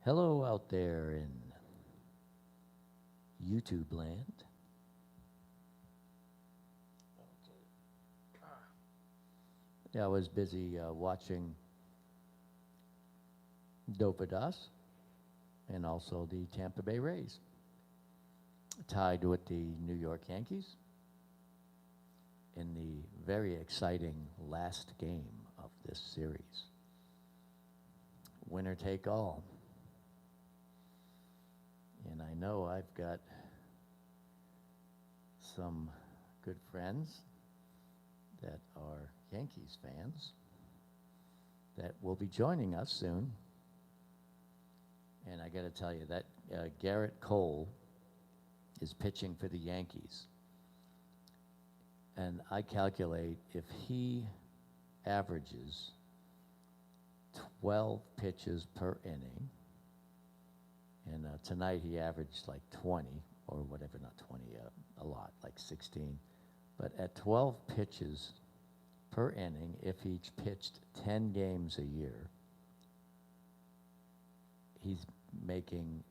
Hello out there in YouTube land. Yeah, I was busy watching Dovydas and also the Tampa Bay Rays, tied with the New York Yankees in the very exciting last game of this series. Winner take all. And I know I've got some good friends that are Yankees fans that will be joining us soon. And I got to tell you that Garrett Cole is pitching for the Yankees. And I calculate if he averages 12 pitches per inning, and tonight he averaged like 20 or whatever, not 20, a lot, like 16. But at 12 pitches per inning, if he pitched 10 games a year, he's making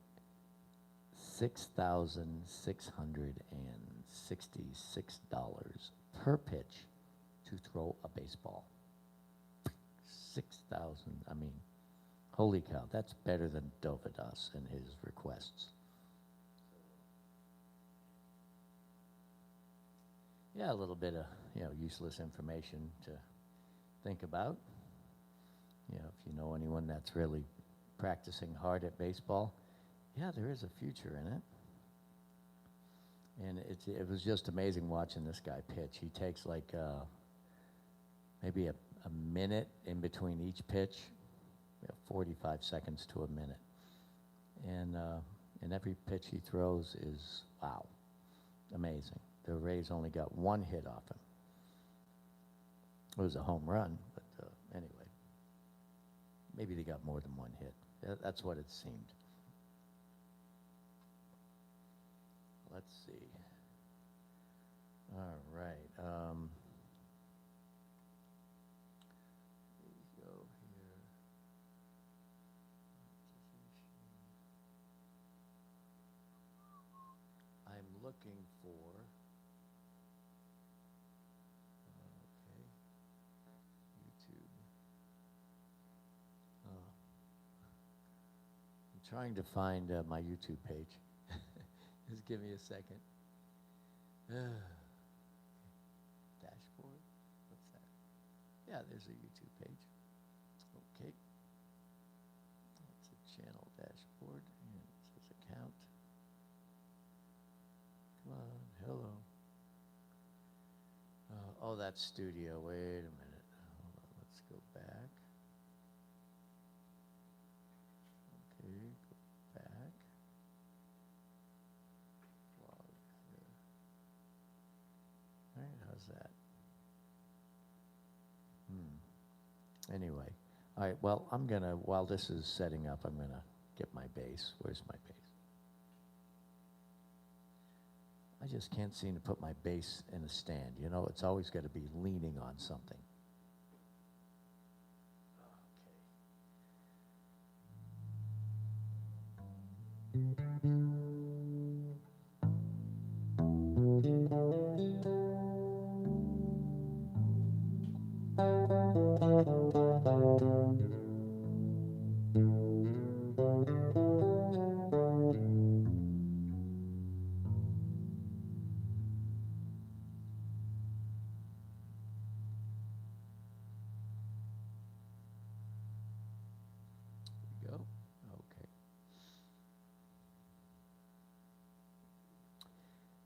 $6,666 per pitch to throw a baseball. 6,000, I mean, holy cow, that's better than Dovydas and his requests. Yeah, a little bit of, useless information to think about. If you know anyone that's really practicing hard at baseball, yeah, there is a future in it. And it was just amazing watching this guy pitch. He takes like maybe a minute in between each pitch, 45 seconds to a minute. And every pitch he throws is, wow, amazing. The Rays only got one hit off him. It was a home run, but anyway, maybe they got more than one hit. That's what it seemed. Let's see. All right. Go here. I'm looking for. Okay. YouTube. I'm trying to find my YouTube page. Just give me a second. Dashboard? What's that? Yeah, there's a YouTube page. Okay. That's a channel dashboard. And it says account. Come on, hello. Oh, that's studio. Wait a minute. Hold on, let's go back. Okay, go back. All right, how's that? Anyway, all right, well, I'm going to, while this is setting up, I'm going to get my bass. Where's my bass? I just can't seem to put my bass in a stand. It's always got to be leaning on something.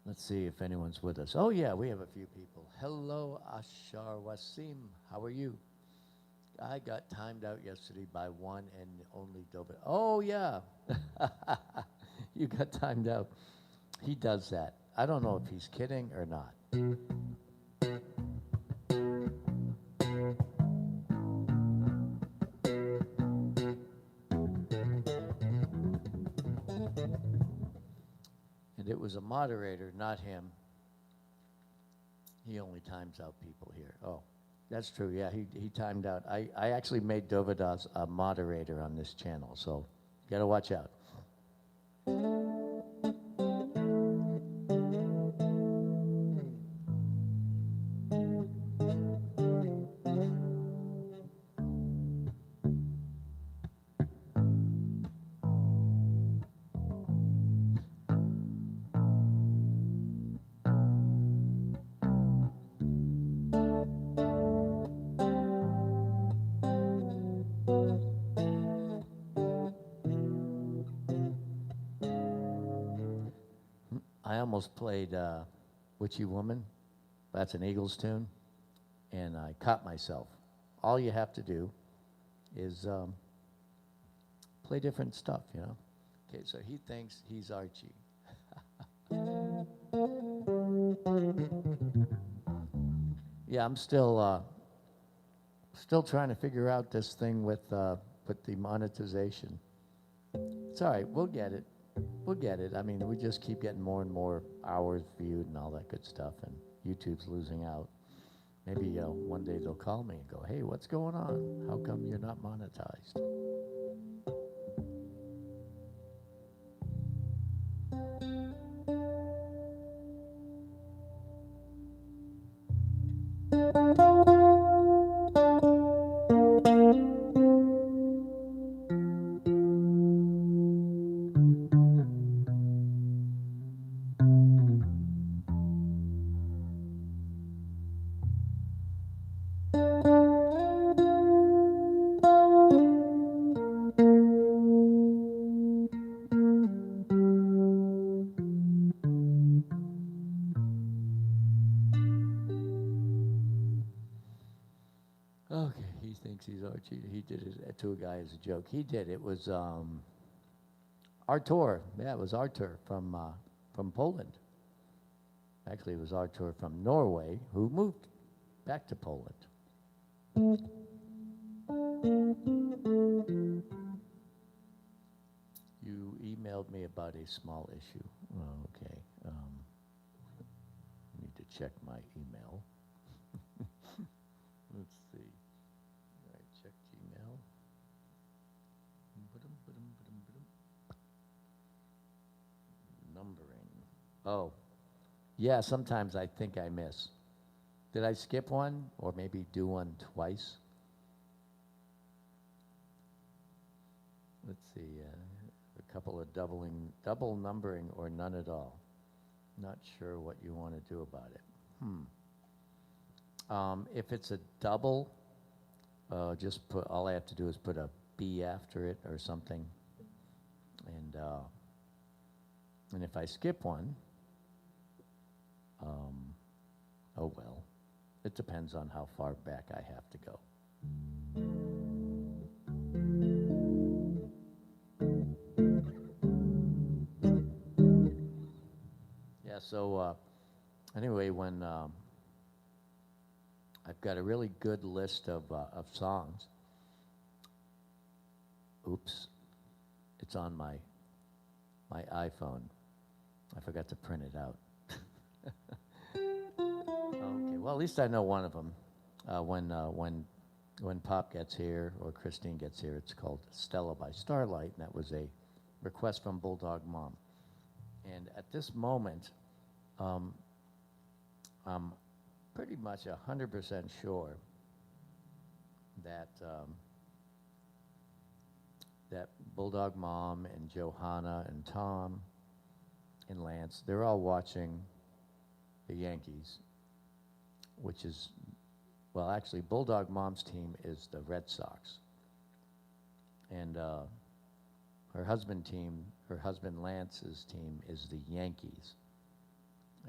Let's see if anyone's with us. Oh, yeah, we have a few people. Hello, Ashar Wasim. How are you? I got timed out yesterday by one and only Dovydas. Oh, yeah. You got timed out. He does that. I don't know if he's kidding or not. It was a moderator, not him. He only times out people here. Oh, that's true. Yeah, he timed out. I actually made Dovydas a moderator on this channel, so Got to watch out. I almost played Witchy Woman. That's an Eagles tune. And I caught myself. All you have to do is play different stuff, you know. Okay, so he thinks he's Archie. Yeah, I'm still trying to figure out this thing with the monetization. It's all right, we'll get it. We'll get it. I mean, we just keep getting more and more hours viewed and all that good stuff, and YouTube's losing out. Maybe one day they'll call me and go, hey, what's going on? How come you're not monetized? Okay, he thinks he's Archie. He did it to a guy as a joke. He did. It was Artur. Yeah, it was Artur from Poland. Actually, it was Artur from Norway who moved back to Poland. You emailed me about a small issue. Oh, okay. Need to check my email. Let's see. All right, check Gmail. Numbering. Oh, yeah, sometimes I think I miss. Did I skip one or maybe do one twice? Let's see, a couple of double numbering or none at all. Not sure what you want to do about it. If it's a double, just all I have to do is put a B after it or something. And if I skip one, oh well, it depends on how far back I have to go. Yeah, so anyway, when I've got a really good list of songs. Oops, it's on my iPhone. I forgot to print it out. Okay, well, at least I know one of them. When Pop gets here or Christine gets here, it's called Stella by Starlight, and that was a request from Bulldog Mom. And at this moment, I'm pretty much 100% sure that that Bulldog Mom and Johanna and Tom and Lance, they're all watching the Yankees, which is, well, actually, Bulldog Mom's team is the Red Sox. And her husband Lance's team is the Yankees.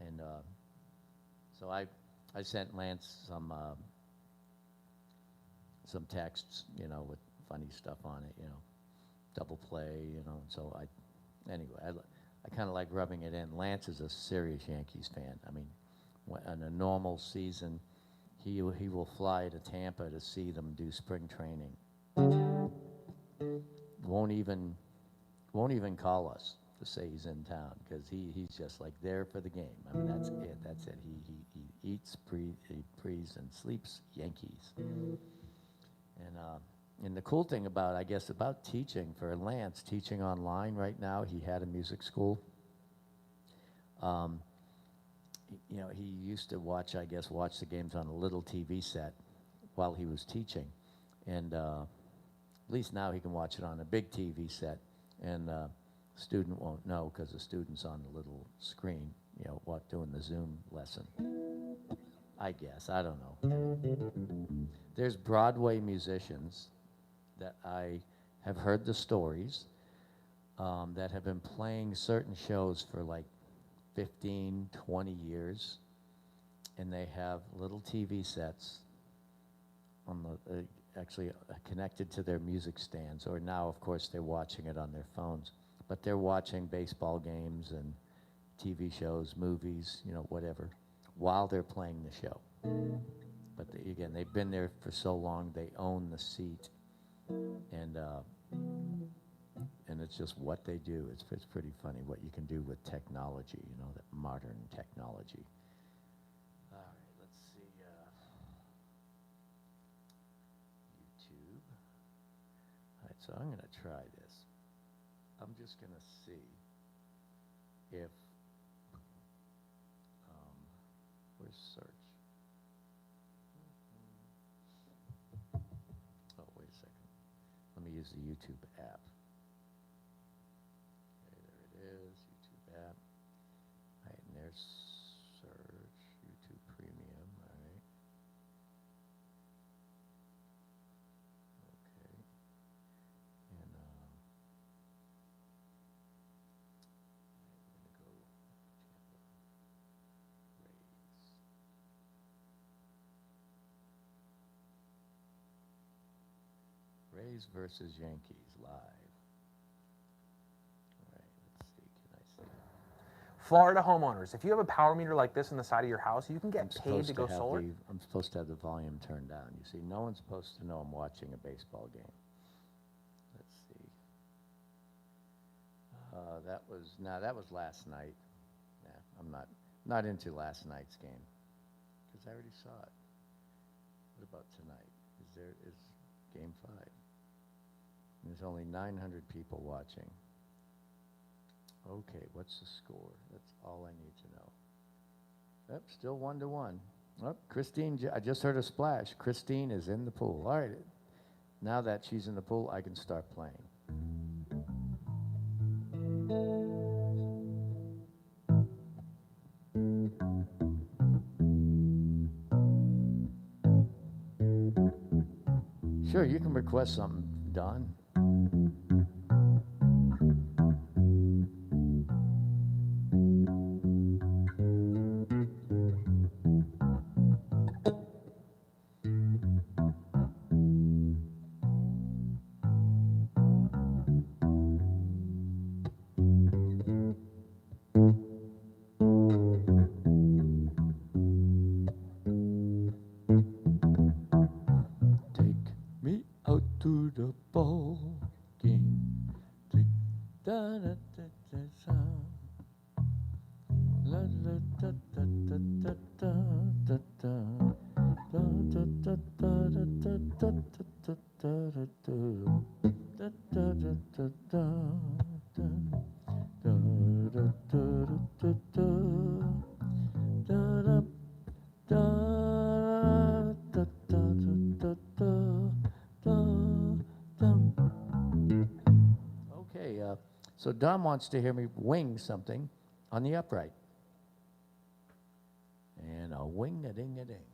And so I sent Lance some texts, with funny stuff on it, double play, So anyway, I kind of like rubbing it in. Lance is a serious Yankees fan. I mean, in a normal season, he will fly to Tampa to see them do spring training. Won't even call us to say he's in town because he's just like there for the game. I mean, that's it. He eats, breathes, and sleeps Yankees. And And the cool thing about, I guess, about teaching for Lance, teaching online right now, he had a music school. You know, he used to watch the games on a little TV set while he was teaching. And at least now he can watch it on a big TV set. And student won't know because the student's on the little screen, you know, doing the Zoom lesson. I guess, I don't know. There's Broadway musicians that I have heard the stories that have been playing certain shows for like 15, 20 years, and they have little TV sets on the, actually connected to their music stands, or now, of course, they're watching it on their phones, but they're watching baseball games and TV shows, movies, you know, whatever, while they're playing the show. But again, they've been there for so long, they own the seat, and it's just what they do. It's pretty funny what you can do with technology, you know, that modern technology. All right, let's see. YouTube. All right, so I'm going to try this. I'm just going to see if, where's search? Oh, wait a second. Let me use the YouTube app. Okay, there it is, YouTube app. All right, and there's search, YouTube Premium, all right. Okay. And we're going to go Rays versus Yankees live. All right, let's see. Can I see? Florida homeowners, if you have a power meter like this on the side of your house, you can get paid to go solar. I'm supposed to have the volume turned down. You see, no one's supposed to know I'm watching a baseball game. Let's see. That was last night. Yeah, I'm not into last night's game because I already saw it. What about tonight? Is game 5? There's only 900 people watching. Okay, what's the score? That's all I need to know. Yep, still 1-1. Oh, Christine, I just heard a splash. Christine is in the pool. All right, now that she's in the pool, I can start playing. Sure, you can request something, Don. The ball game. Da da da da da. La la da da da da da da da. Da da da da da da da da da da da. Da da da da da da. Da da da da da. Da da da da da da da. Okay, so Don wants to hear me wing something on the upright. And a wing-a-ding-a-ding.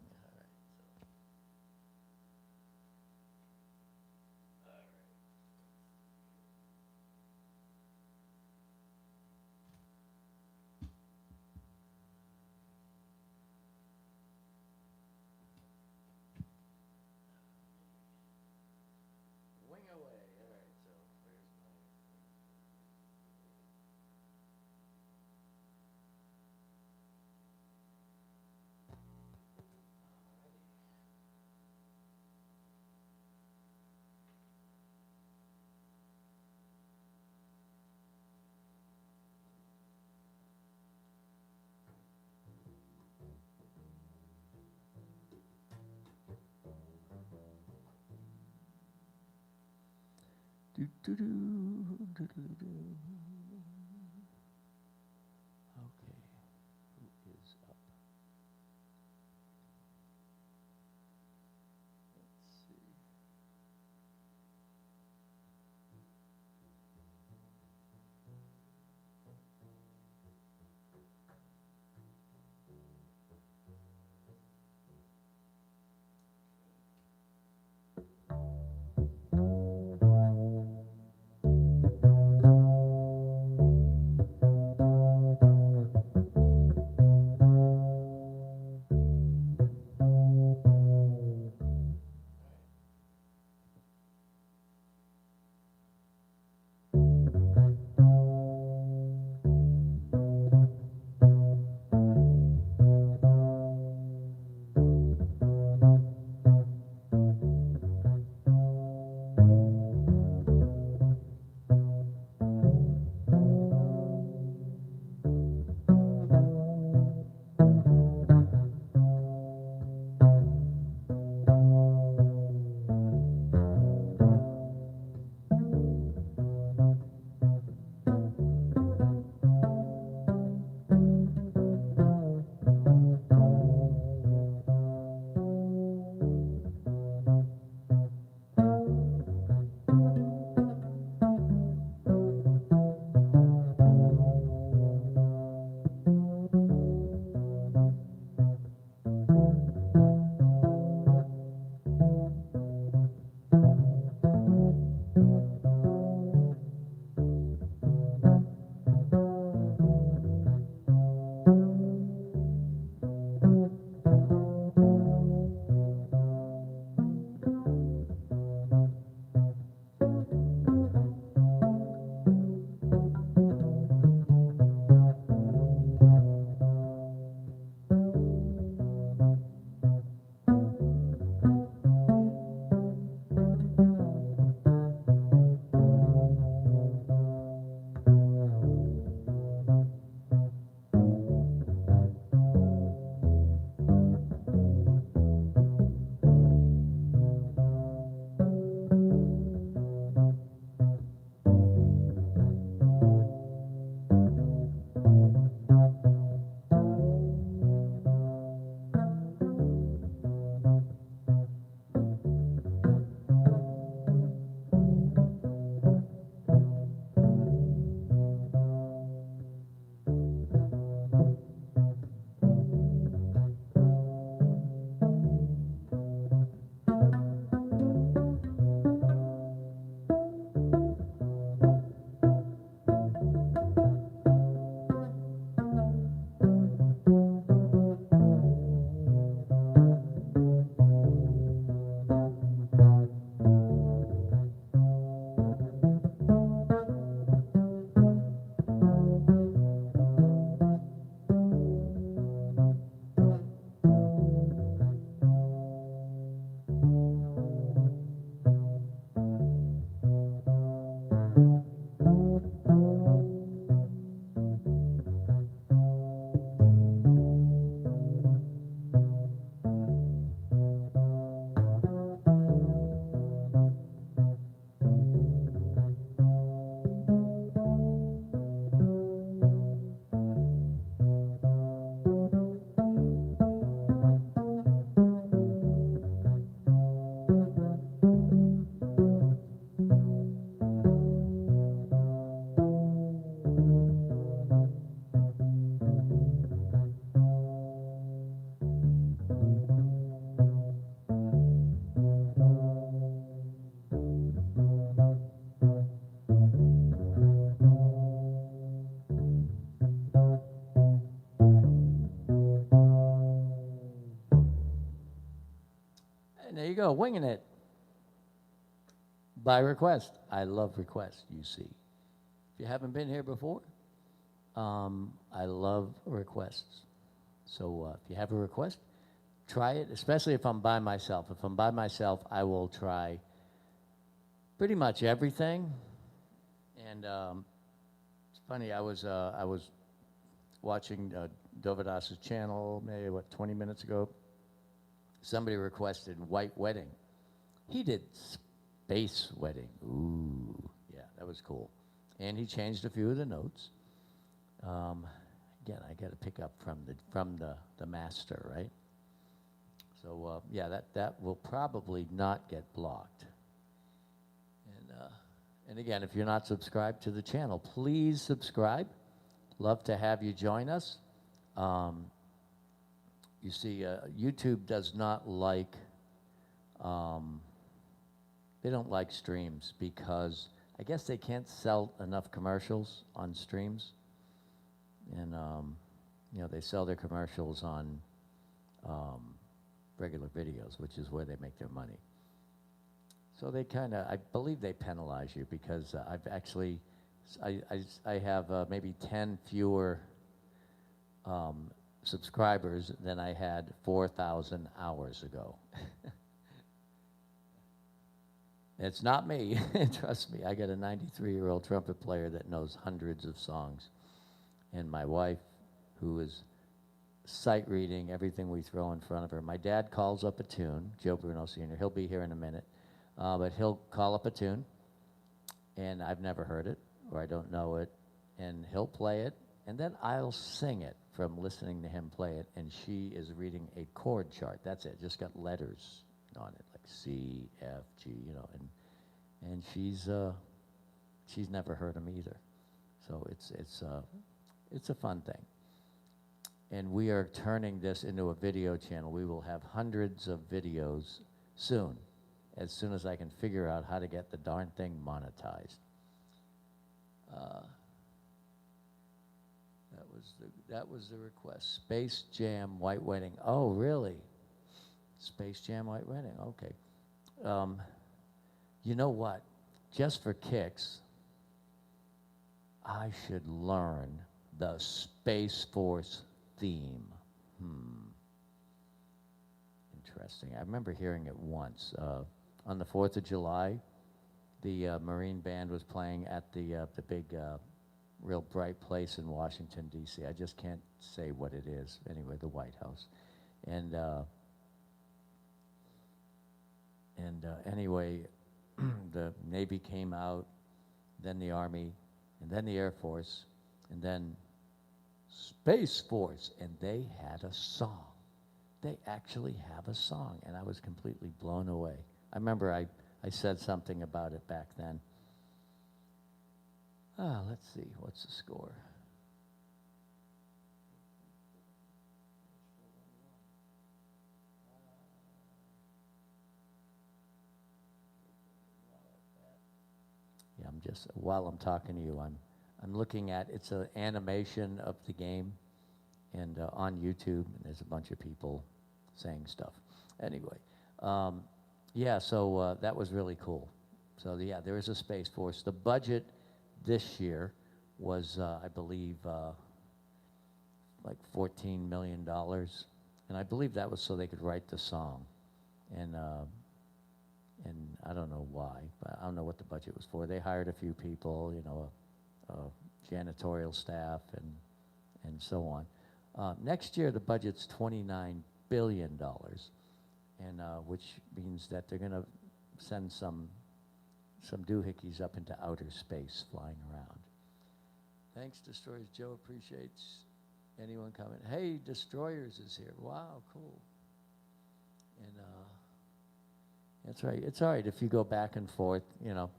Okay, who is up? Let's see. And there you go, winging it. By request. I love requests, you see. If you haven't been here before, I love requests. So if you have a request, try it, especially if I'm by myself. If I'm by myself, I will try pretty much everything. And it's funny, I was watching Dovydas' channel maybe, 20 minutes ago. Somebody requested White Wedding. He did Space Wedding. Ooh. was cool. And he changed a few of the notes. Again, I got to pick up from the master, right? So yeah, that will probably not get blocked. And again, if you're not subscribed to the channel, please subscribe. Love to have you join us. You see, YouTube does not like, they don't like streams because I guess they can't sell enough commercials on streams. And, you know, they sell their commercials on regular videos, which is where they make their money. So they kind of, I believe they penalize you because I've actually, I have maybe 10 fewer subscribers than I had 4,000 hours ago. It's not me, trust me. I got a 93-year-old trumpet player that knows hundreds of songs. And my wife, who is sight reading everything we throw in front of her. My dad calls up a tune, Joe Bruno Sr. He'll be here in a minute. But he'll call up a tune, and I've never heard it, or I don't know it, and he'll play it, and then I'll sing it from listening to him play it, and she is reading a chord chart. That's it, just got letters on it, like C, F, G, you know, and she's never heard them either. So it's a fun thing. And we are turning this into a video channel. We will have hundreds of videos soon as I can figure out how to get the darn thing monetized. That was the request. Space Jam White Wedding. Oh, really? Space Jam White Wedding. Okay. You know what? Just for kicks, I should learn the Space Force theme. Interesting. I remember hearing it once. On the 4th of July, the Marine Band was playing at the big, real bright place in Washington, D.C. I just can't say what it is. Anyway, the White House. And anyway, the Navy came out, then the Army, and then the Air Force, and then Space Force, and they had a song. They actually have a song, and I was completely blown away. I remember I said something about it back then. Let's see, what's the score? Yeah, while I'm talking to you, I'm looking at, it's an animation of the game, and on YouTube, and there's a bunch of people saying stuff. Anyway, yeah, so that was really cool. So yeah, there is a Space Force. The budget this year was, I believe, like $14 million, and I believe that was so they could write the song, and I don't know why, but I don't know what the budget was for. They hired a few people, you know, a janitorial staff and so on. Next year, the budget's $29 billion, and which means that they're going to send some doohickeys up into outer space flying around. Thanks, Destroyers. Joe appreciates anyone coming. Hey, Destroyers is here. Wow, cool. And that's right. It's all right if you go back and forth, you know.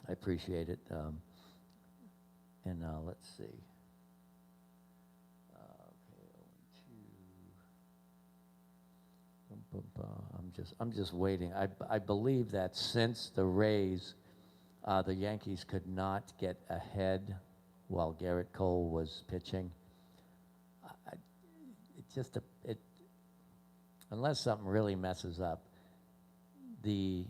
I appreciate it. And let's see. Okay, I'm just waiting. I believe that since the Rays, the Yankees could not get ahead while Garrett Cole was pitching. Unless something really messes up, the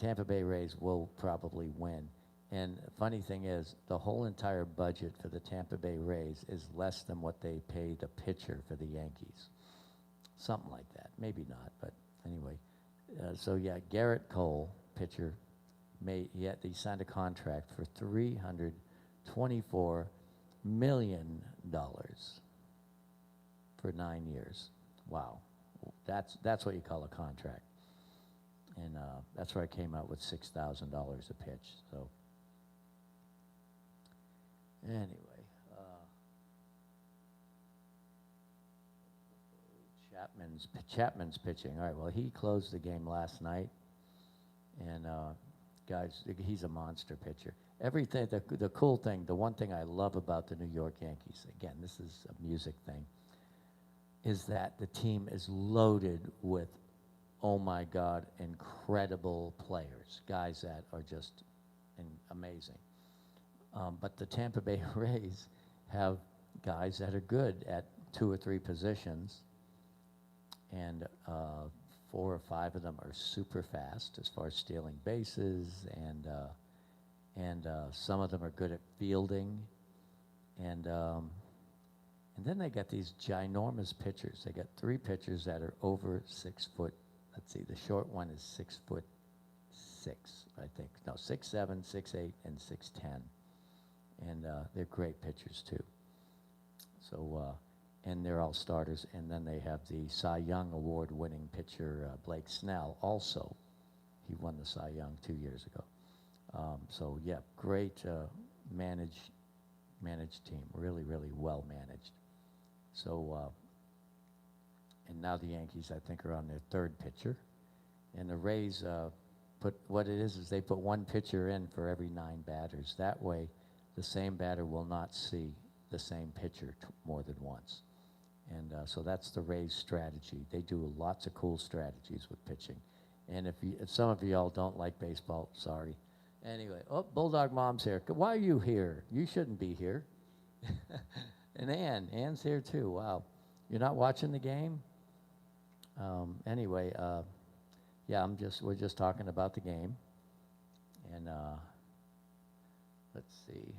Tampa Bay Rays will probably win. And the funny thing is, the whole entire budget for the Tampa Bay Rays is less than what they pay the pitcher for the Yankees. Something like that. Maybe not, but anyway. So yeah, Garrett Cole, pitcher, he signed a contract for $324 million for 9 years. Wow, that's what you call a contract. And that's where I came out with $6,000 a pitch. So anyway, Chapman's pitching. All right, well, he closed the game last night, and guys, he's a monster pitcher. Everything, the cool thing, the one thing I love about the New York Yankees, again, this is a music thing, is that the team is loaded with, oh my God, incredible players, guys that are just amazing. But the Tampa Bay Rays have guys that are good at 2 or 3 positions, and 4 or 5 of them are super fast as far as stealing bases, and some of them are good at fielding, and then they got these ginormous pitchers. They got 3 pitchers that are over 6 foot. Let's see, the short one is 6'6", I think. No, 6'7", 6'8", and 6'10", and they're great pitchers too. So. And they're all starters, and then they have the Cy Young award-winning pitcher, Blake Snell, also. He won the Cy Young 2 years ago. So, yeah, great managed team, really, really well managed. So, and now the Yankees, I think, are on their 3rd pitcher. And the Rays what it is they put 1 pitcher in for every 9 batters. That way, the same batter will not see the same pitcher more than once. And so that's the Rays' strategy. They do lots of cool strategies with pitching. And if some of y'all don't like baseball, sorry. Anyway, oh, Bulldog Mom's here. Why are you here? You shouldn't be here. And Ann's here too. Wow. You're not watching the game? Anyway, yeah, we're just talking about the game. And let's see.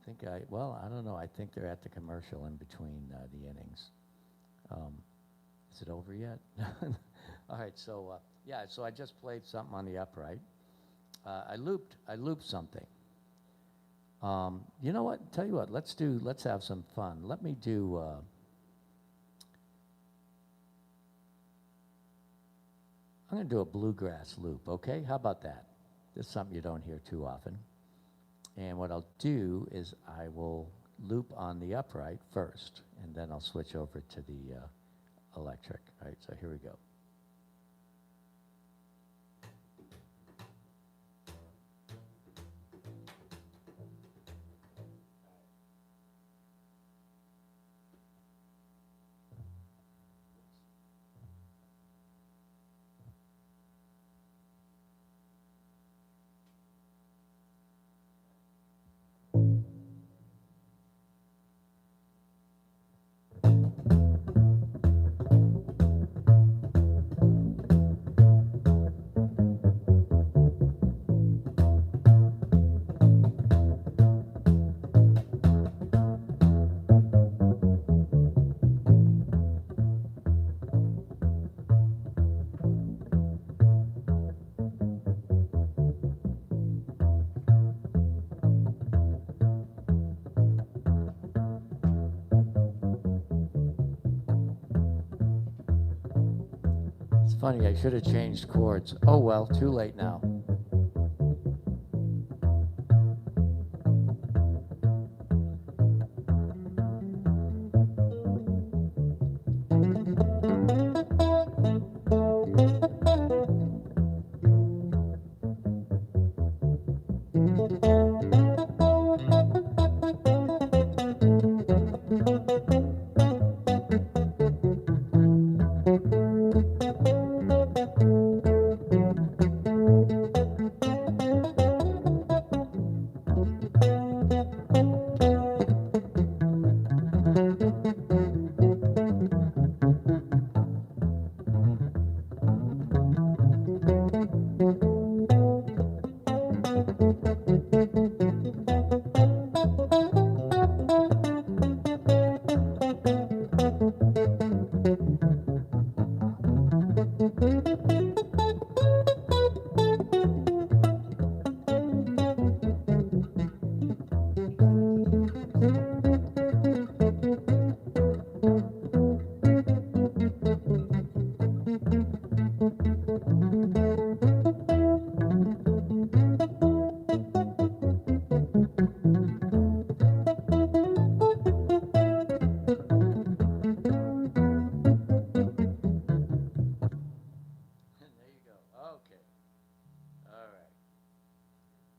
I don't know. I think they're at the commercial in between the innings. Is it over yet? All right. So yeah. So I just played something on the upright. I looped something. You know what? Tell you what. Let's have some fun. Let me do. I'm going to do a bluegrass loop. Okay? How about that? This is something you don't hear too often. And what I'll do is I will loop on the upright first, and then I'll switch over to the electric. All right, so here we go. Funny, I should have changed chords. Oh well, too late now.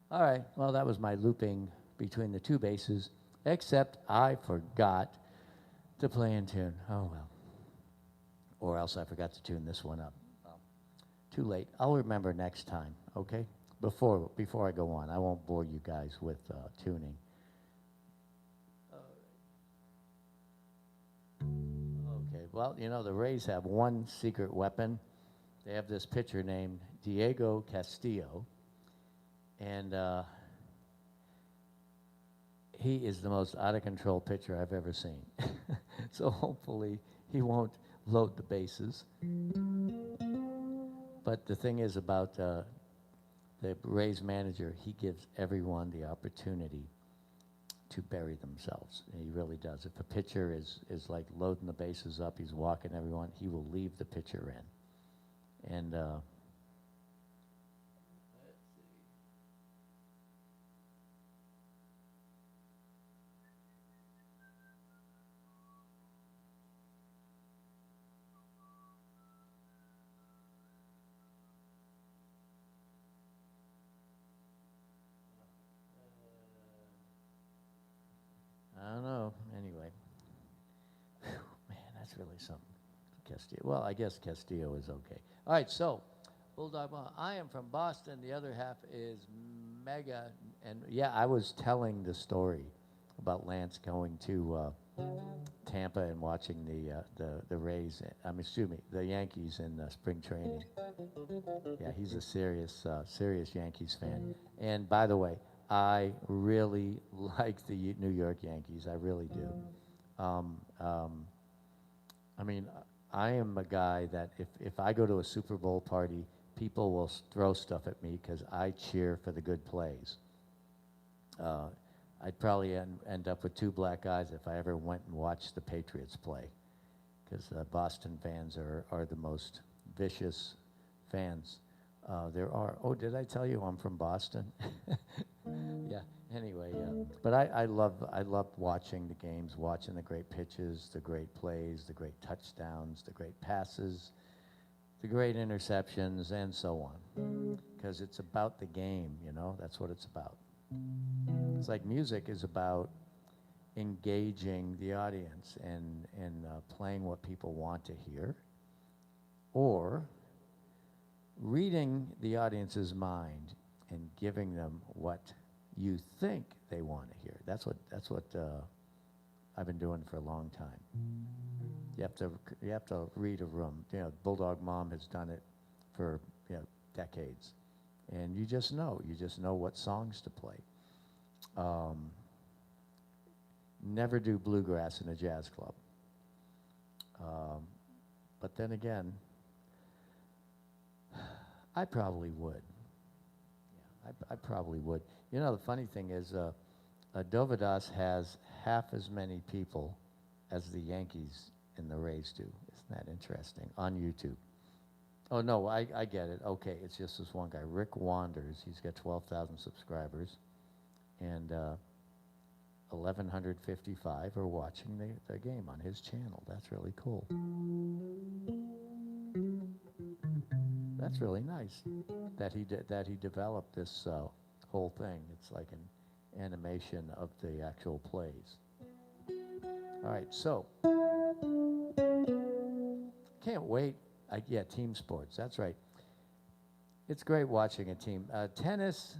All right, well, that was my looping between the two basses, except I forgot to play in tune. Oh, well. Or else I forgot to tune this one up. Well, too late. I'll remember next time, okay? Before I go on, I won't bore you guys with tuning. Okay, well, you know, the Rays have one secret weapon. They have this pitcher named Diego Castillo, and he is the most out-of-control pitcher I've ever seen. So hopefully he won't load the bases. But the thing is about the Rays manager, he gives everyone the opportunity to bury themselves. And he really does. If a pitcher is like loading the bases up, he's walking everyone, he will leave the pitcher in. And I don't know. Anyway, whew, man, that's really something. Castillo. Well, I guess Castillo is okay. All right, so Bulldog Mom, I am from Boston. The other half is Mega, and yeah, I was telling the story about Lance going to Tampa and watching the Rays. Excuse me, the Yankees in spring training. Yeah, he's a serious Yankees fan. And by the way, I really like the New York Yankees. I really do. I mean, I am a guy that if I go to a Super Bowl party, people will throw stuff at me because I cheer for the good plays. I'd probably end up with two black eyes if I ever went and watched the Patriots play, because Boston fans are the most vicious fans there are. Oh, did I tell you I'm from Boston? Yeah. Anyway, but I love watching the games, watching the great pitches, the great plays, the great touchdowns, the great passes, the great interceptions, and so on. Because it's about the game, you know. That's what it's about. It's like music is about engaging the audience and playing what people want to hear, or reading the audience's mind and giving them what you think they want to hear. That's what I've been doing for a long time. You have to read a room. You know, Bulldog Mom has done it for decades, and you just know what songs to play. Never do bluegrass in a jazz club. But then again, I probably would. Yeah, I probably would. You know, the funny thing is, Dovydas has half as many people as the Yankees and the Rays do. Isn't that interesting? On YouTube. Oh, no, I get it. Okay, it's just this one guy, Rick Wanders. He's got 12,000 subscribers, and 1,155 are watching the game on his channel. That's really cool. That's really nice that he developed this whole thing. It's like an animation of the actual plays. All right, so can't wait. Yeah, team sports. That's right. It's great watching a team. Tennis,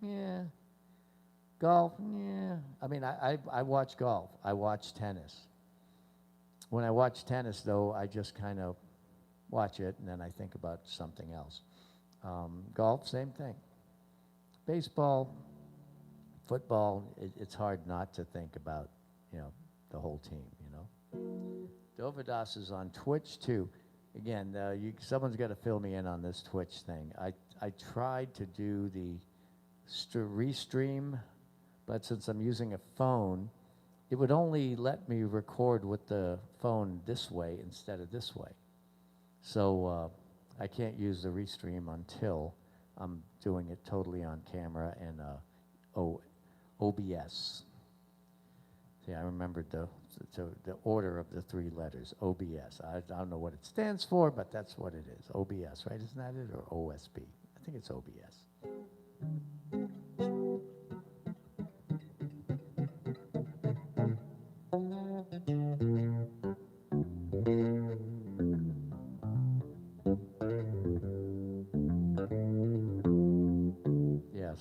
yeah. Golf, yeah. I mean, I watch golf. I watch tennis. When I watch tennis, though, I just kind of watch it, and then I think about something else. Golf, same thing. Baseball, football, it's hard not to think about, the whole team, Dovydas is on Twitch, too. Again, someone's got to fill me in on this Twitch thing. I tried to do the restream, but since I'm using a phone, it would only let me record with the phone this way instead of this way. So I can't use the restream until I'm doing it totally on camera and OBS. See, I remembered the order of the three letters, OBS. I don't know what it stands for, but that's what it is, OBS, right? Isn't that it, or OSB? I think it's OBS.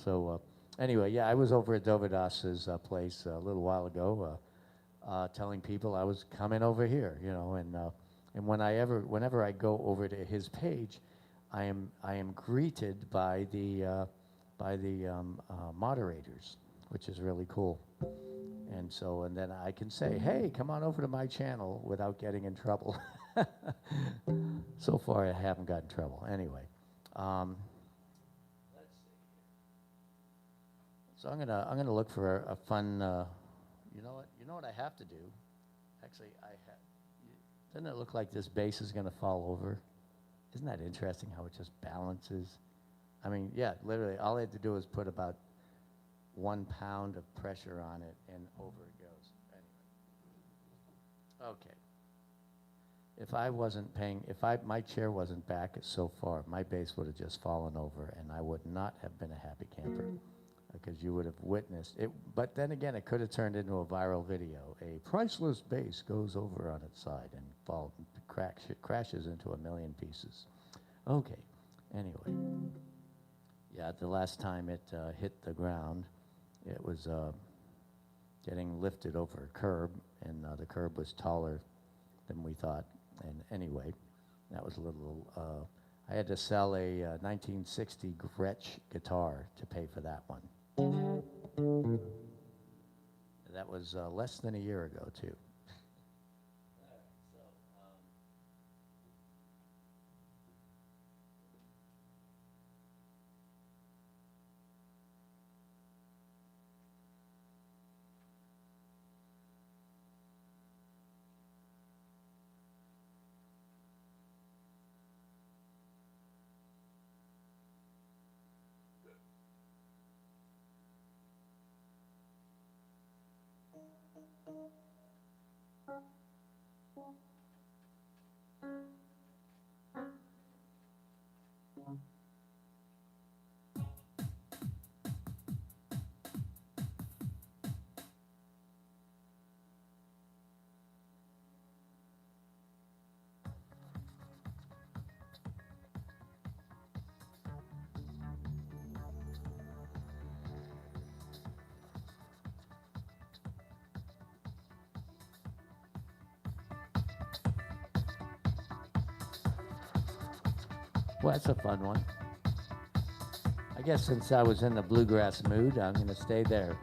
So anyway, yeah, I was over at Dovydas's place a little while ago, telling people I was coming over here, you know, and whenever I go over to his page, I am greeted by the moderators, which is really cool. And then I can say, hey, come on over to my channel without getting in trouble. So far, I haven't got in trouble. Anyway, let's see. So I'm gonna look for a fun. You know what I have to do? Actually, doesn't it look like this bass is gonna fall over? Isn't that interesting how it just balances? I mean, yeah, literally, all I had to do was put about 1 pound of pressure on it, and over it goes. Anyway. Okay. If my chair wasn't back so far, my bass would have just fallen over, and I would not have been a happy camper, because you would have witnessed it. But then again, it could have turned into a viral video. A priceless bass goes over on its side and crashes into 1,000,000 pieces. Okay. Anyway. Yeah, the last time it hit the ground, it was getting lifted over a curb, and the curb was taller than we thought. And anyway, that was a little, I had to sell a 1960 Gretsch guitar to pay for that one. That was less than a year ago, too. Well, that's a fun one. I guess since I was in the bluegrass mood, I'm going to stay there.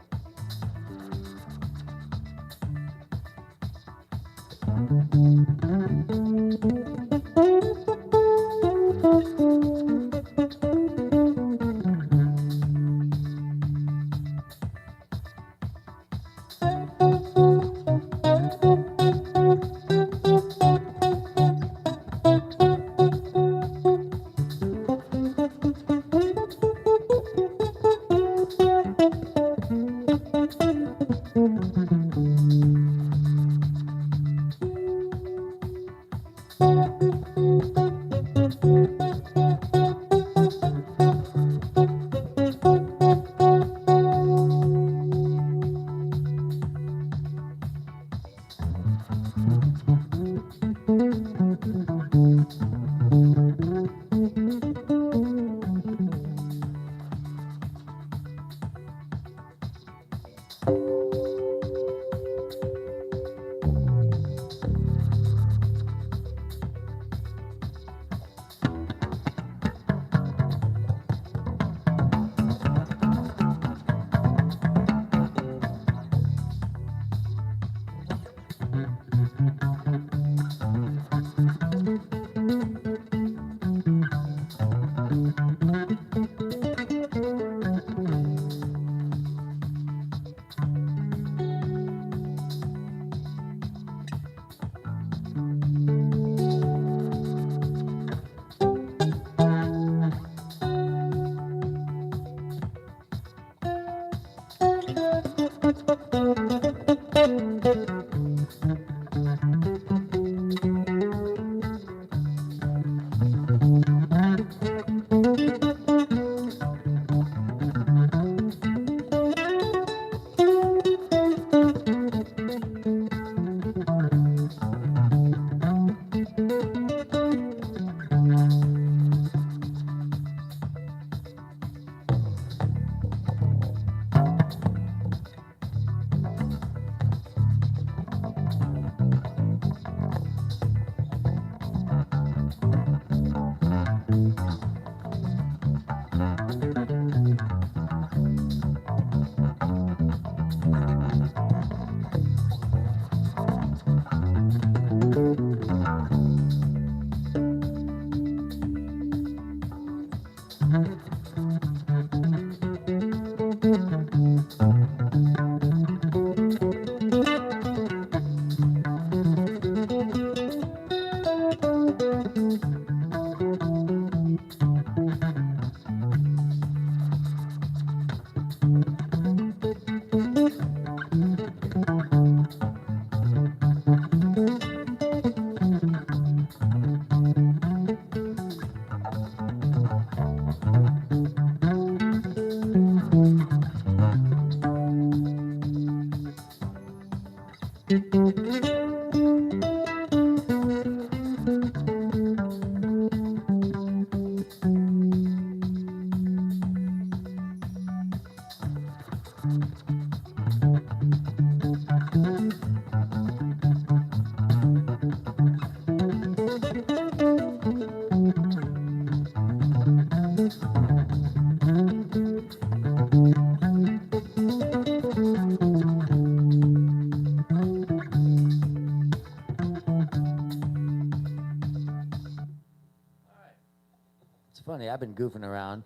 funny. I've been goofing around,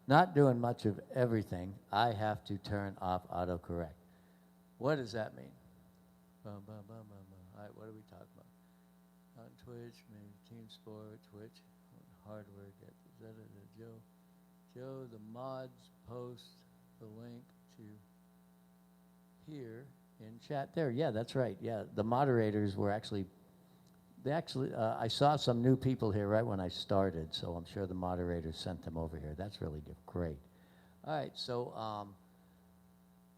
not doing much of everything. I have to turn off autocorrect. What does that mean? Bum, bum, bum, bum, bum. All right, what are we talking about? On Twitch, maybe Team Sport, Twitch, hardware, get Joe, the mods post the link to here in chat there. Yeah, that's right. Yeah, the moderators were actually, I saw some new people here right when I started, so I'm sure the moderators sent them over here. That's really good. Great. All right, so,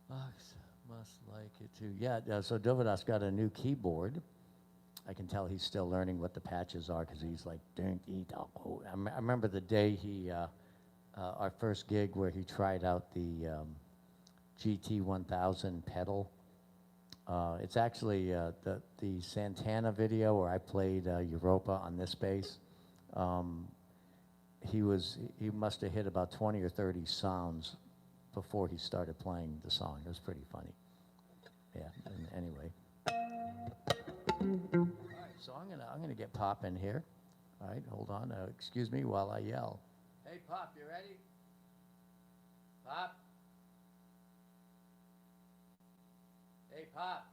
Box must like it too. Yeah, so Dovydas got a new keyboard. I can tell he's still learning what the patches are because he's like, I remember the day he, our first gig where he tried out the GT1000 pedal. It's actually the Santana video where I played Europa on this bass. He must have hit about 20 or 30 sounds before he started playing the song. It was pretty funny. Yeah, anyway. All right, so I'm gonna get Pop in here. All right, hold on. Excuse me while I yell. Hey, Pop, you ready? Pop? Hey, Pop.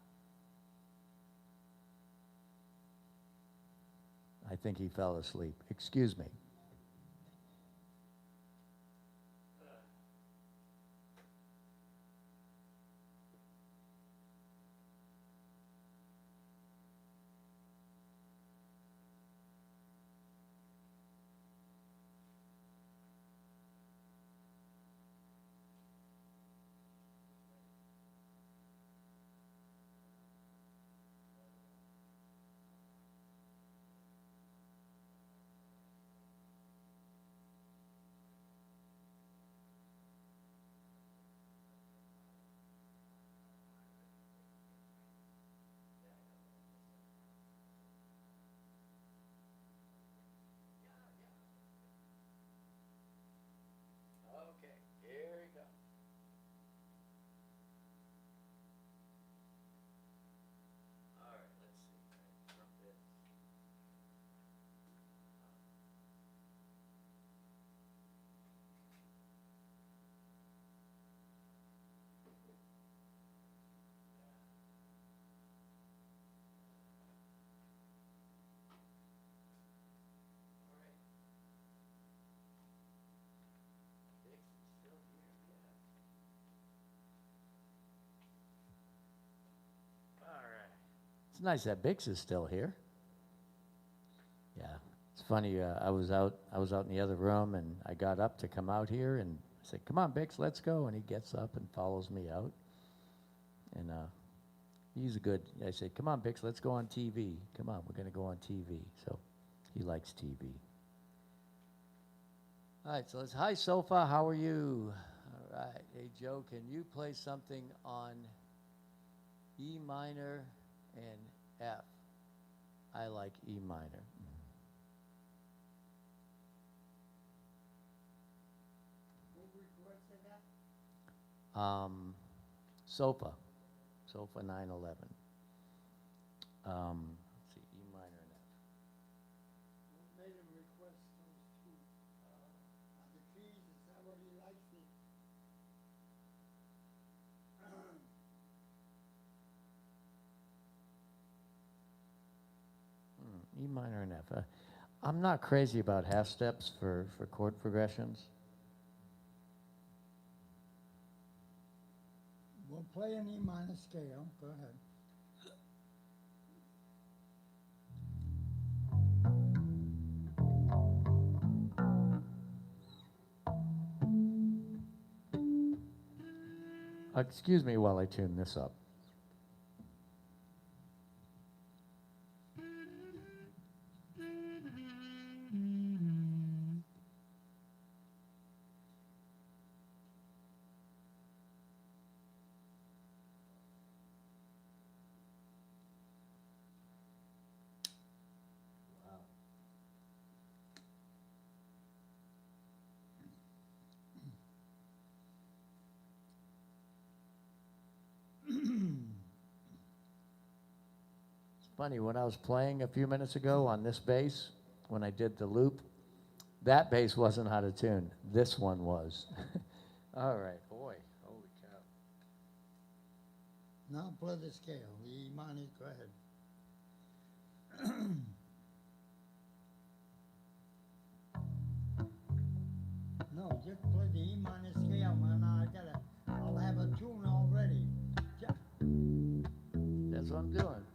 I think he fell asleep. Excuse me. Okay, here we go. All right, let's see. Trumpet. All right. Bix is still here, yeah. All right. It's nice that Bix is still here. Yeah, it's funny. I was out in the other room, and I got up to come out here, and I said, "Come on, Bix, let's go." And he gets up and follows me out, and he's a good. I said, "Come on, Bix, let's go on TV. Come on, we're gonna go on TV." So he likes TV. All right, so hi, Sofa. How are you? All right. Hey, Joe, can you play something on E minor and F? I like E minor. Sofa 911. Let's see, E minor and F. What made him request those two? On the keys, is that what he likes it? E minor and F. I'm not crazy about half steps for chord progressions. We'll play an E minor scale. Go ahead. Excuse me while I tune this up. Funny, when I was playing a few minutes ago on this bass, when I did the loop, That bass wasn't out of tune. This one was. All right, boy. Holy cow. Now play the scale, the E minor, go ahead. No, just play the E minor scale, man. I'll have a tune already. That's what I'm doing.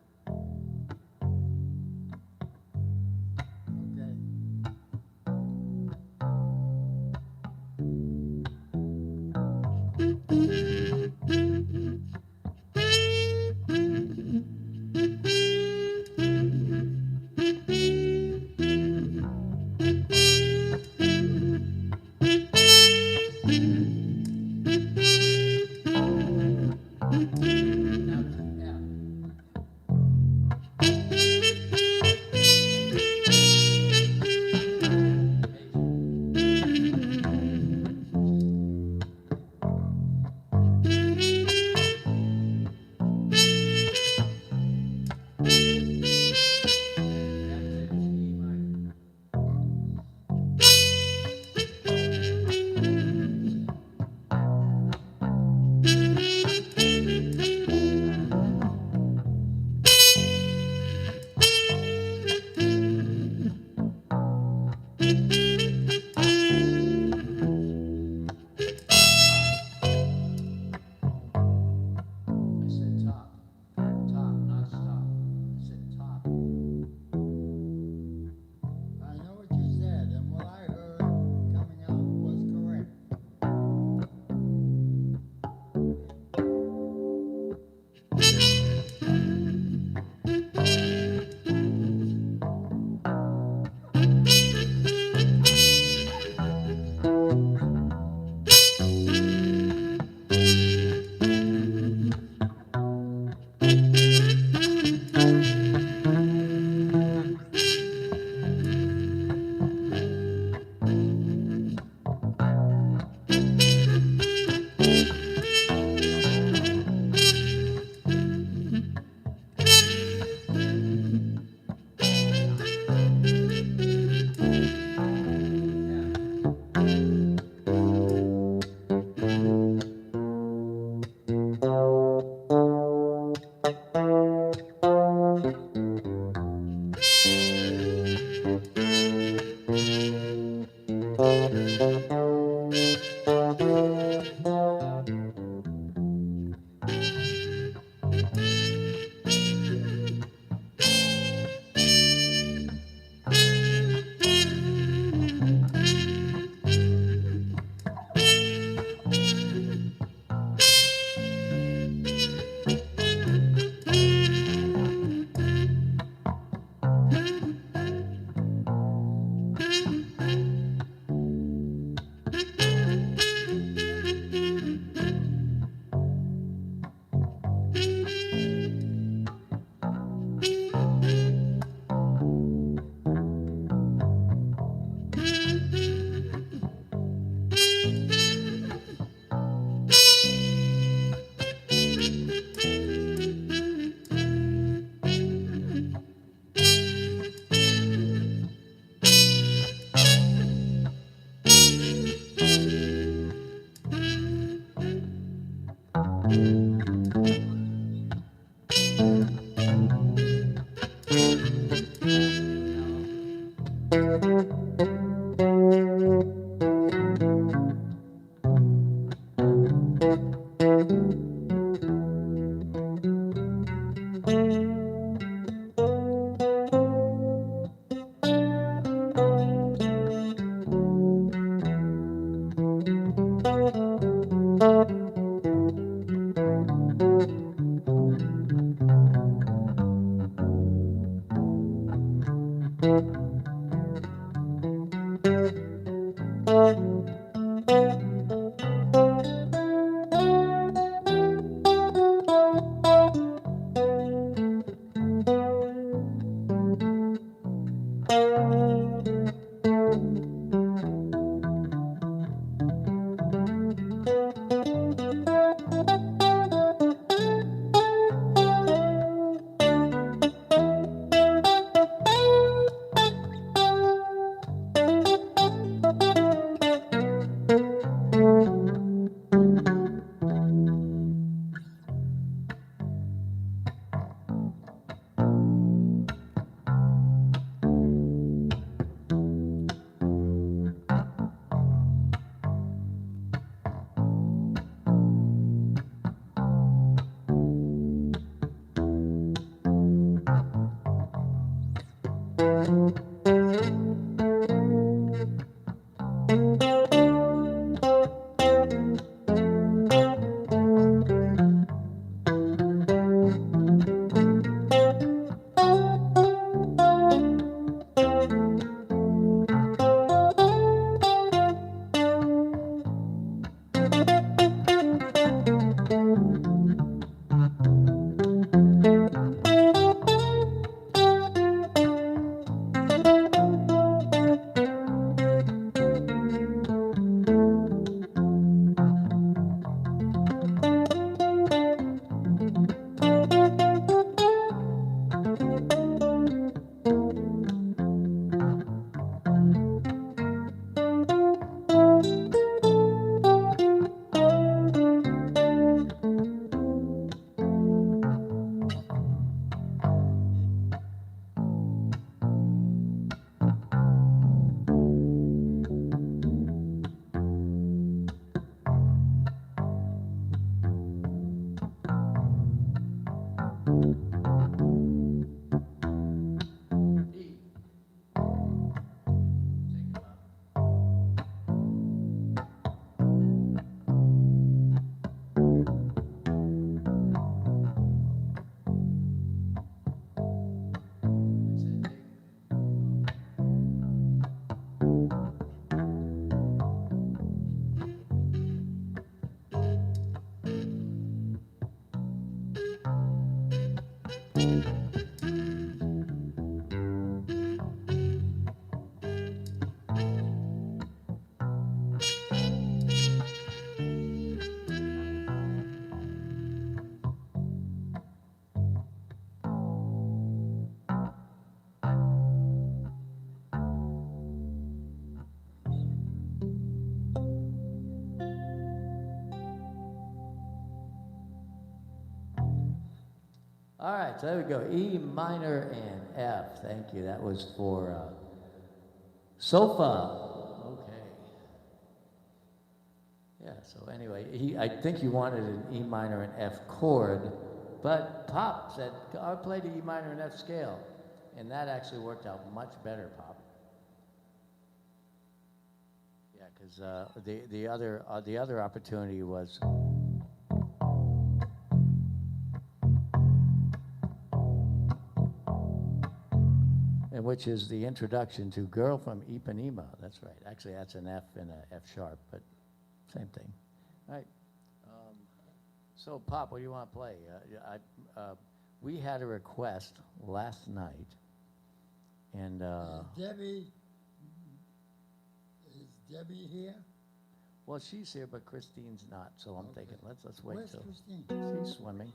All right, so there we go. E minor and F. Thank you. That was for sofa. Okay. Yeah, so anyway, I think you wanted an E minor and F chord, but Pop said, I'll play the E minor and F scale. And that actually worked out much better, Pop. Yeah, because the other opportunity was and which is the introduction to Girl from Ipanema. That's right. Actually, that's an F and a F sharp, but same thing. All right. So, Pop, what do you want to play? We had a request last night, and Debbie, is Debbie here? well, she's here, but Christine's not. So I'm thinking, let's wait Where's till Christine? she's swimming.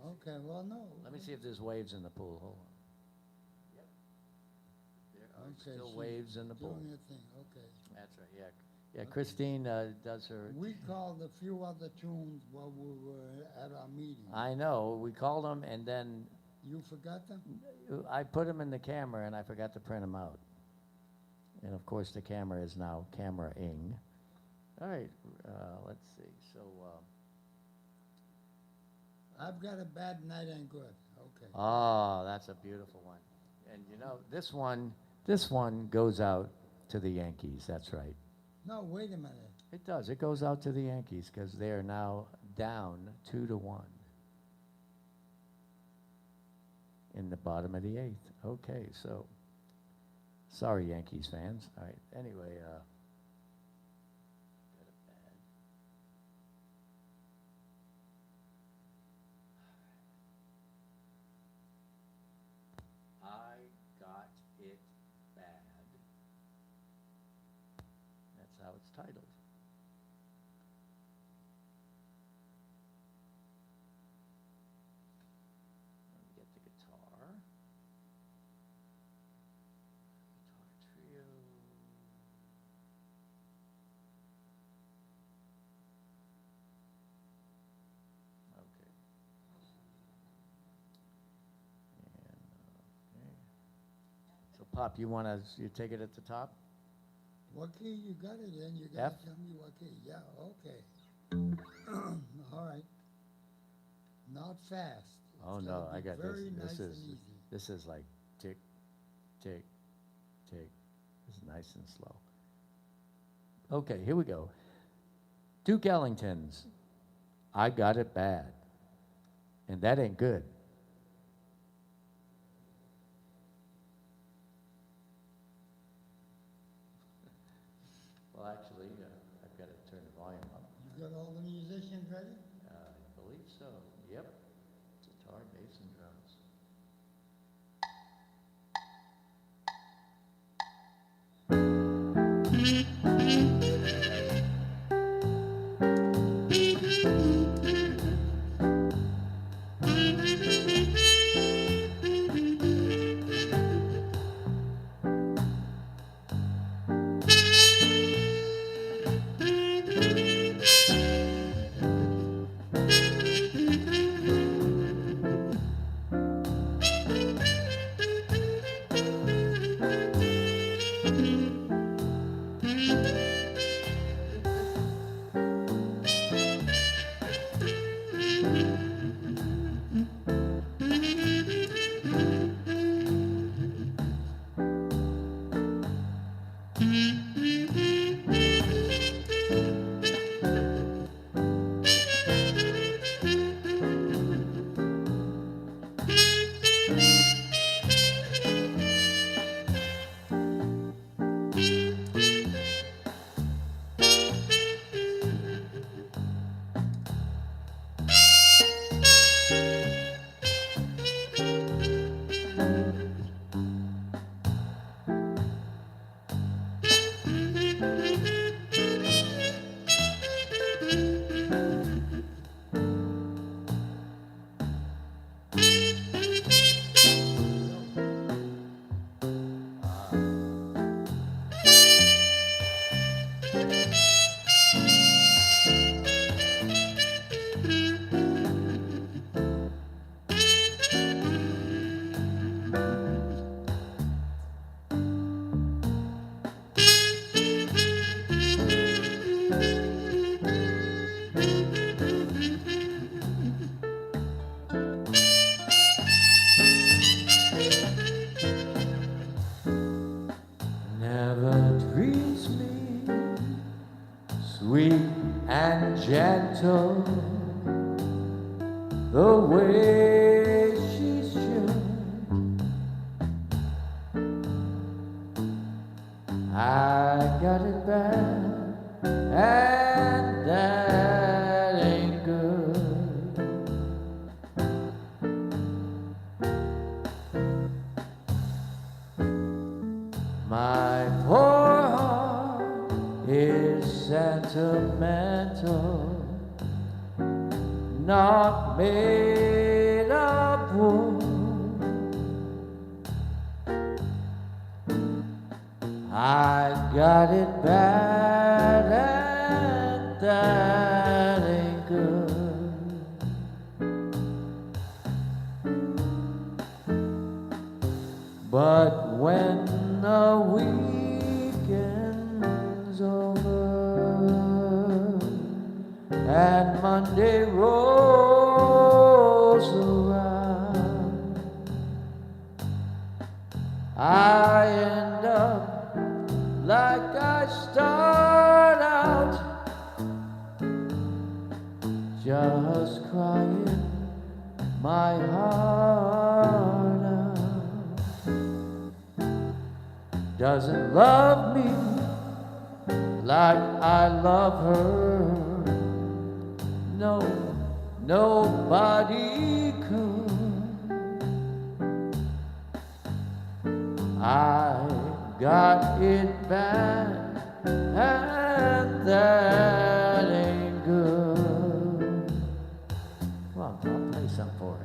Okay, well, no. Let me see if there's waves in the pool. Hold on. Yep. There are Okay, still she's waves in the pool. Doing her thing, okay. That's right. Yeah. Yeah. Christine does her. We called a few other tunes while we were at our meeting. I know. We called them, and then You forgot them? I put them in the camera, and I forgot to print them out. And of course, the camera is now camera-ing. All right. Let's see. So. I've got a bad night ain't good, okay. Oh, that's a beautiful one. And you know, this one goes out to the Yankees. That's right. No, wait a minute. It does. It goes out to the Yankees because they are now down 2-1 in the bottom of the 8th. Okay, so sorry, Yankees fans. All right. Anyway, I got it bad. That's how it's titled. Let me get the guitar. Guitar trio. Okay. And, so, Pop, you take it at the top? What key you got it in? You F? gotta tell me what key. Yeah, okay. All right. Not fast. It's Oh gotta no, be I got very this. nice and easy. This is like tick, tick. It's nice and slow. Okay, here we go. Duke Ellington's I Got It Bad. And that ain't good. Well, actually, I've got to turn the volume up. You got all the musicians ready? I believe so. Yep. Guitar, bass, and drums. Gentle the way she should. I got it bad, and that ain't good. My poor heart is sentimental, not made of wood. I got it bad, and that ain't good. But when the weekend's over and Monday rolls around, I end up like I start out, just crying my heart out. Doesn't love me like I love her. No, nobody could. I got it bad, and that ain't good. Come on, I'll play something for us.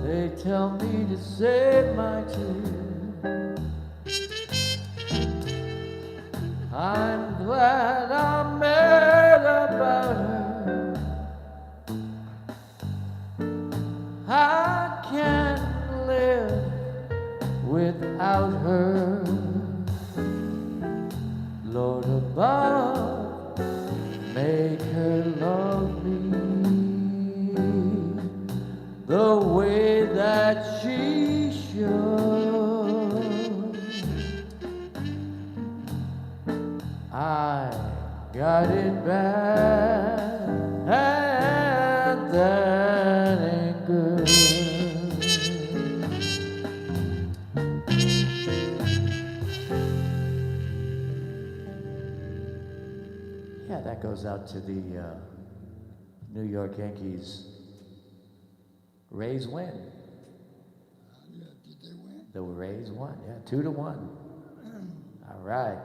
They tell me to save my tears. I'm glad I'm mad about her. I can't live without her. Lord above, make her love me the way that she should. I got it bad, and that ain't good. Yeah, that goes out to the New York Yankees. Rays win. Yeah, did they win? The Rays won, yeah, 2-1. All right.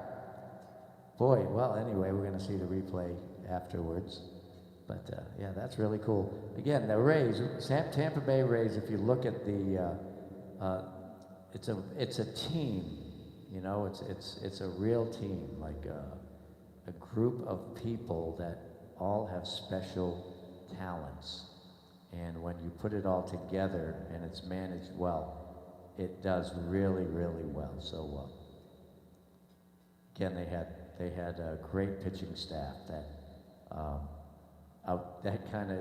Boy, well, anyway, we're going to see the replay afterwards. But yeah, that's really cool. Again, the Rays, Tampa Bay Rays. If you look at the, it's a team. You know, it's a real team, like a group of people that all have special talents. And when you put it all together and it's managed well, it does really, really well. So again, they had a great pitching staff that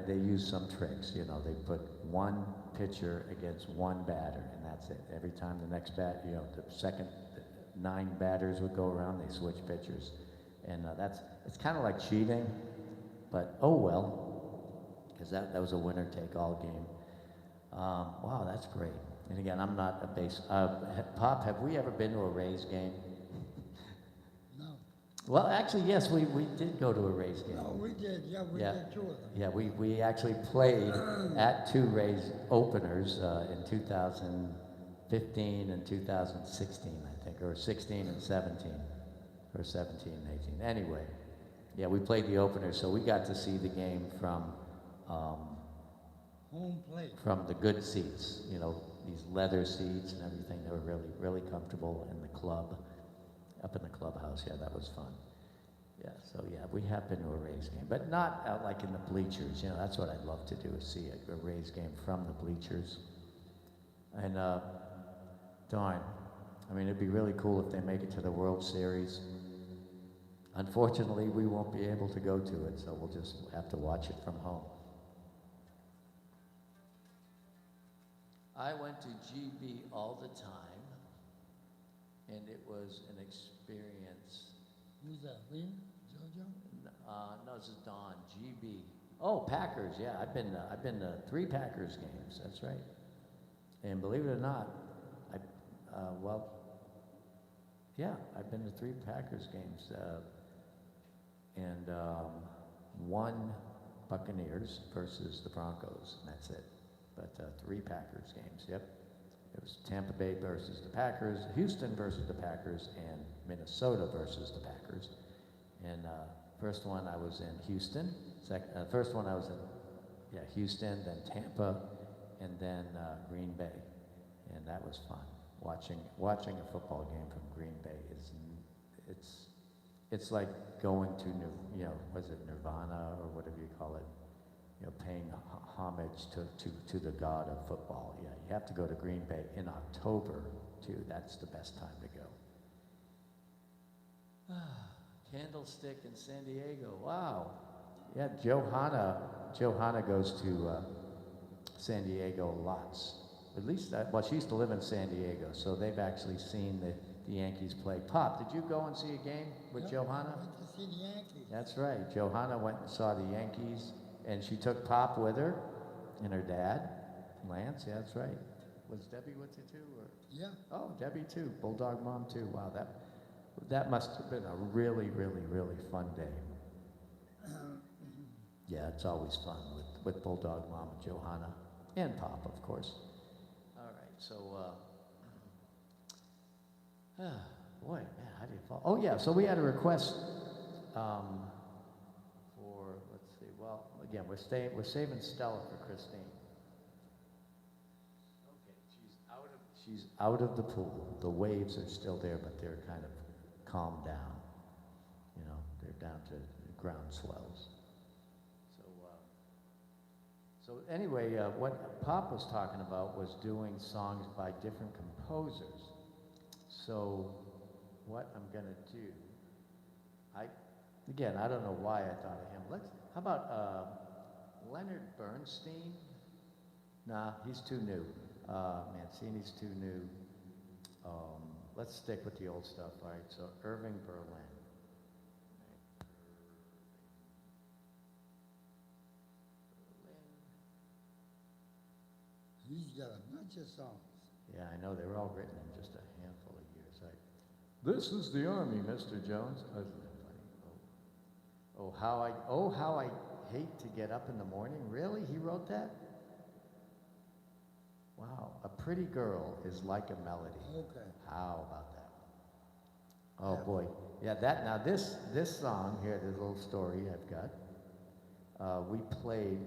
they use some tricks. You know, they put one pitcher against one batter, and that's it. Every time the next the second 9 batters would go around, they switch pitchers, and it's kind of like cheating, but oh well. Because that was a winner-take-all game. Wow, that's great. And again, I'm not a base. Pop, have we ever been to a Rays game? No. Well, actually, yes, we did go to a Rays game. No, we did. Yeah, we did 2 of them. Yeah, we actually played at 2 Rays openers in 2015 and 2016, I think, or 16 and 17, or 17 and 18. Anyway, yeah, we played the openers, so we got to see the game from Home plate. from the good seats, you know, these leather seats and everything. They were really, really comfortable in the club, up in the clubhouse. Yeah, that was fun. Yeah, so yeah, we have been to a Rays game, but not out like in the bleachers. You know, that's what I'd love to do, is see a Rays game from the bleachers. And darn, I mean, it'd be really cool if they make it to the World Series. Unfortunately, we won't be able to go to it, so we'll just have to watch it from home. I went to GB all the time, and it was an experience. Who's that? Liam? Jojo? No, this is Don. GB. Oh, Packers. Yeah, I've been to 3 Packers games. That's right. And believe it or not, I've been to 3 Packers games, and 1 Buccaneers versus the Broncos, and that's it. But 3 Packers games, yep. It was Tampa Bay versus the Packers, Houston versus the Packers, and Minnesota versus the Packers. And first one I was in Houston. First one I was in, Houston, then Tampa, and then Green Bay, and that was fun. Watching a football game from Green Bay it's like going to Nirvana or whatever you call it. You know, paying homage to the god of football. Yeah, you have to go to Green Bay in October too. That's the best time to go. Candlestick in San Diego. Wow. Yeah, Johanna goes to San Diego lots. At least she used to live in San Diego, so they've actually seen the Yankees play. Pop, did you go and see a game with Johanna? I went to see the Yankees. That's right. Johanna went and saw the Yankees, and she took Pop with her, and her dad, Lance. Yeah, that's right. Was Debbie with you too? Or? Yeah. Oh, Debbie too. Bulldog mom too. Wow, that must have been a really, really, really fun day. Yeah, it's always fun with Bulldog mom and Johanna, and Pop, of course. All right, so. Boy, man, how do you fall? Oh yeah, so we had a request for, let's see, well, again, we're saving Stella for Christine. Okay, she's out of the pool. The waves are still there, but they're kind of calmed down. You know, they're down to ground swells. So anyway, what Pop was talking about was doing songs by different composers. So what I'm gonna do, I don't know why I thought of him. How about Leonard Bernstein? Nah, he's too new. Mancini's too new. Let's stick with the old stuff, all right? So Irving Berlin. He's got a bunch of songs. Yeah, I know, they were all written in just a handful of years. This is the Army, Mr. Jones. Oh, isn't that funny? How I hate to get up in the morning. Really? He wrote that? Wow. A pretty girl is like a melody. Okay. How about that? Oh boy. Yeah, now this song here, this little story I've got. We played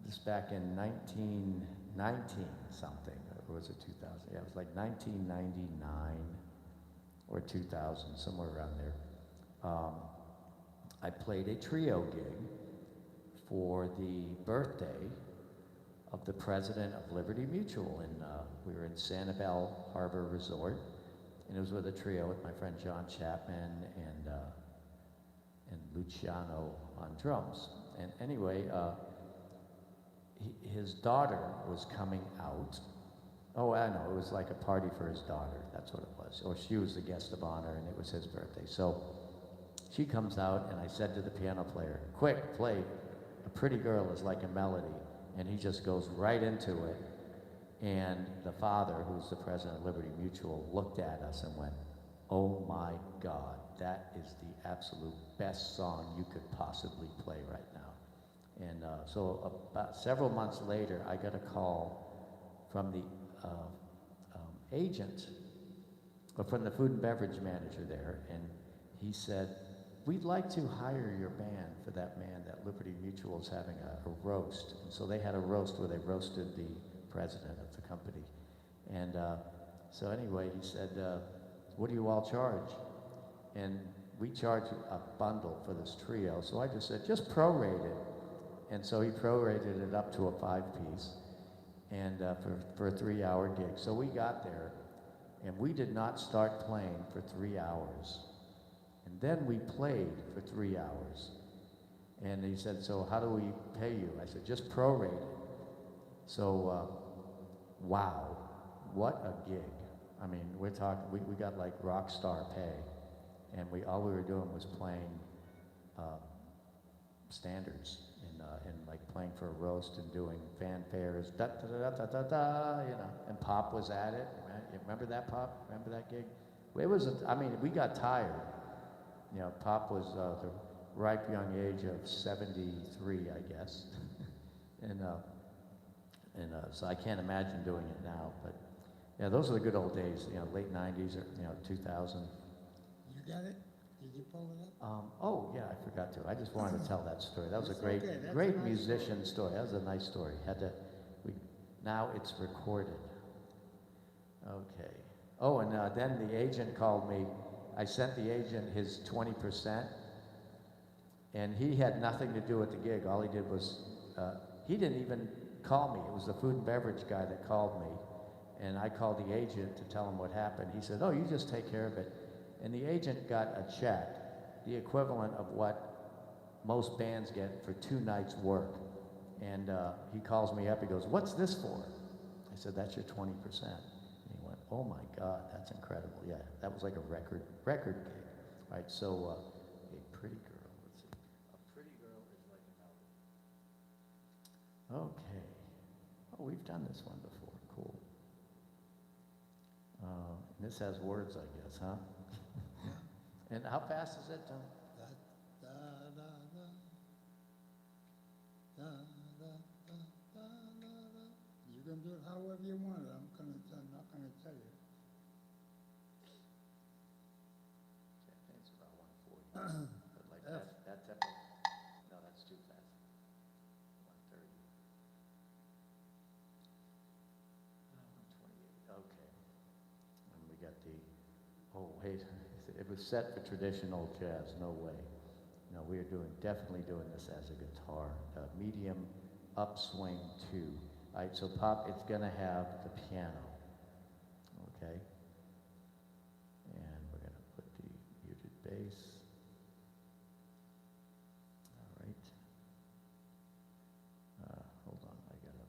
this back in 1919 something, or was it 2000? Yeah, it was like 1999 or 2000, somewhere around there. I played a trio gig for the birthday of the president of Liberty Mutual, and we were in Sanibel Harbor Resort, and it was with a trio with my friend John Chapman and Luciano on drums. And anyway, his daughter was coming out. Oh, I know, it was like a party for his daughter, that's what it was. Or she was the guest of honor, and it was his birthday. So she comes out, and I said to the piano player, quick, play A Pretty Girl is Like a Melody. And he just goes right into it. And the father, who's the president of Liberty Mutual, looked at us and went, oh my God, that is the absolute best song you could possibly play right now. And so about several months later, I got a call from the agent, or from the food and beverage manager there, and he said, we'd like to hire your band for that man that Liberty Mutual is having a roast. And so they had a roast where they roasted the president of the company. And so anyway, he said, what do you all charge? And we charge a bundle for this trio. So I just said, just prorate it. And so he prorated it up to a 5-piece and for a 3-hour gig. So we got there, and we did not start playing for 3 hours. And then we played for 3 hours. And he said, so how do we pay you? I said, just prorate it. So, wow, what a gig. I mean, we're talking, we got like rock star pay. And all we were doing was playing standards and like playing for a roast and doing fanfares, da da da da da da, you know. And Pop was at it. You remember that, Pop? Remember that gig? It was, I mean, we got tired. You know, Pop was the ripe young age of 73, I guess. and so I can't imagine doing it now. But yeah, those are the good old days, you know, late 90s or, you know, 2000. You got it? Did you pull it up? Oh, yeah, I forgot to. I just wanted to tell that story. That was a That's great, okay. That's great a nice musician story. That was a nice story. Now it's recorded. Okay. Oh, and then the agent called me. I sent the agent his 20%, and he had nothing to do with the gig. All he did was, he didn't even call me. It was the food and beverage guy that called me, and I called the agent to tell him what happened. He said, oh, you just take care of it. And the agent got a check, the equivalent of what most bands get for 2 nights' work. And he calls me up, he goes, what's this for? I said, that's your 20%. Oh my God, that's incredible. Yeah, that was like a record gig. All right, so a pretty girl, let's see. A pretty girl is like a melody. Okay. Oh, we've done this one before. Cool. And this has words, I guess, huh? And how fast is it, Tom? Da, da, da, da. Da, da, da, da, da, da. You can do it however you want it. I'm not gonna tell you. Yeah, I think it's about 140. But like that tempo. No, that's was set for traditional jazz, no way. No, we are definitely doing this as a guitar, medium upswing two. All right, so Pop, it's gonna have the piano, okay? And we're gonna put the muted bass. All right. Hold on, I gotta.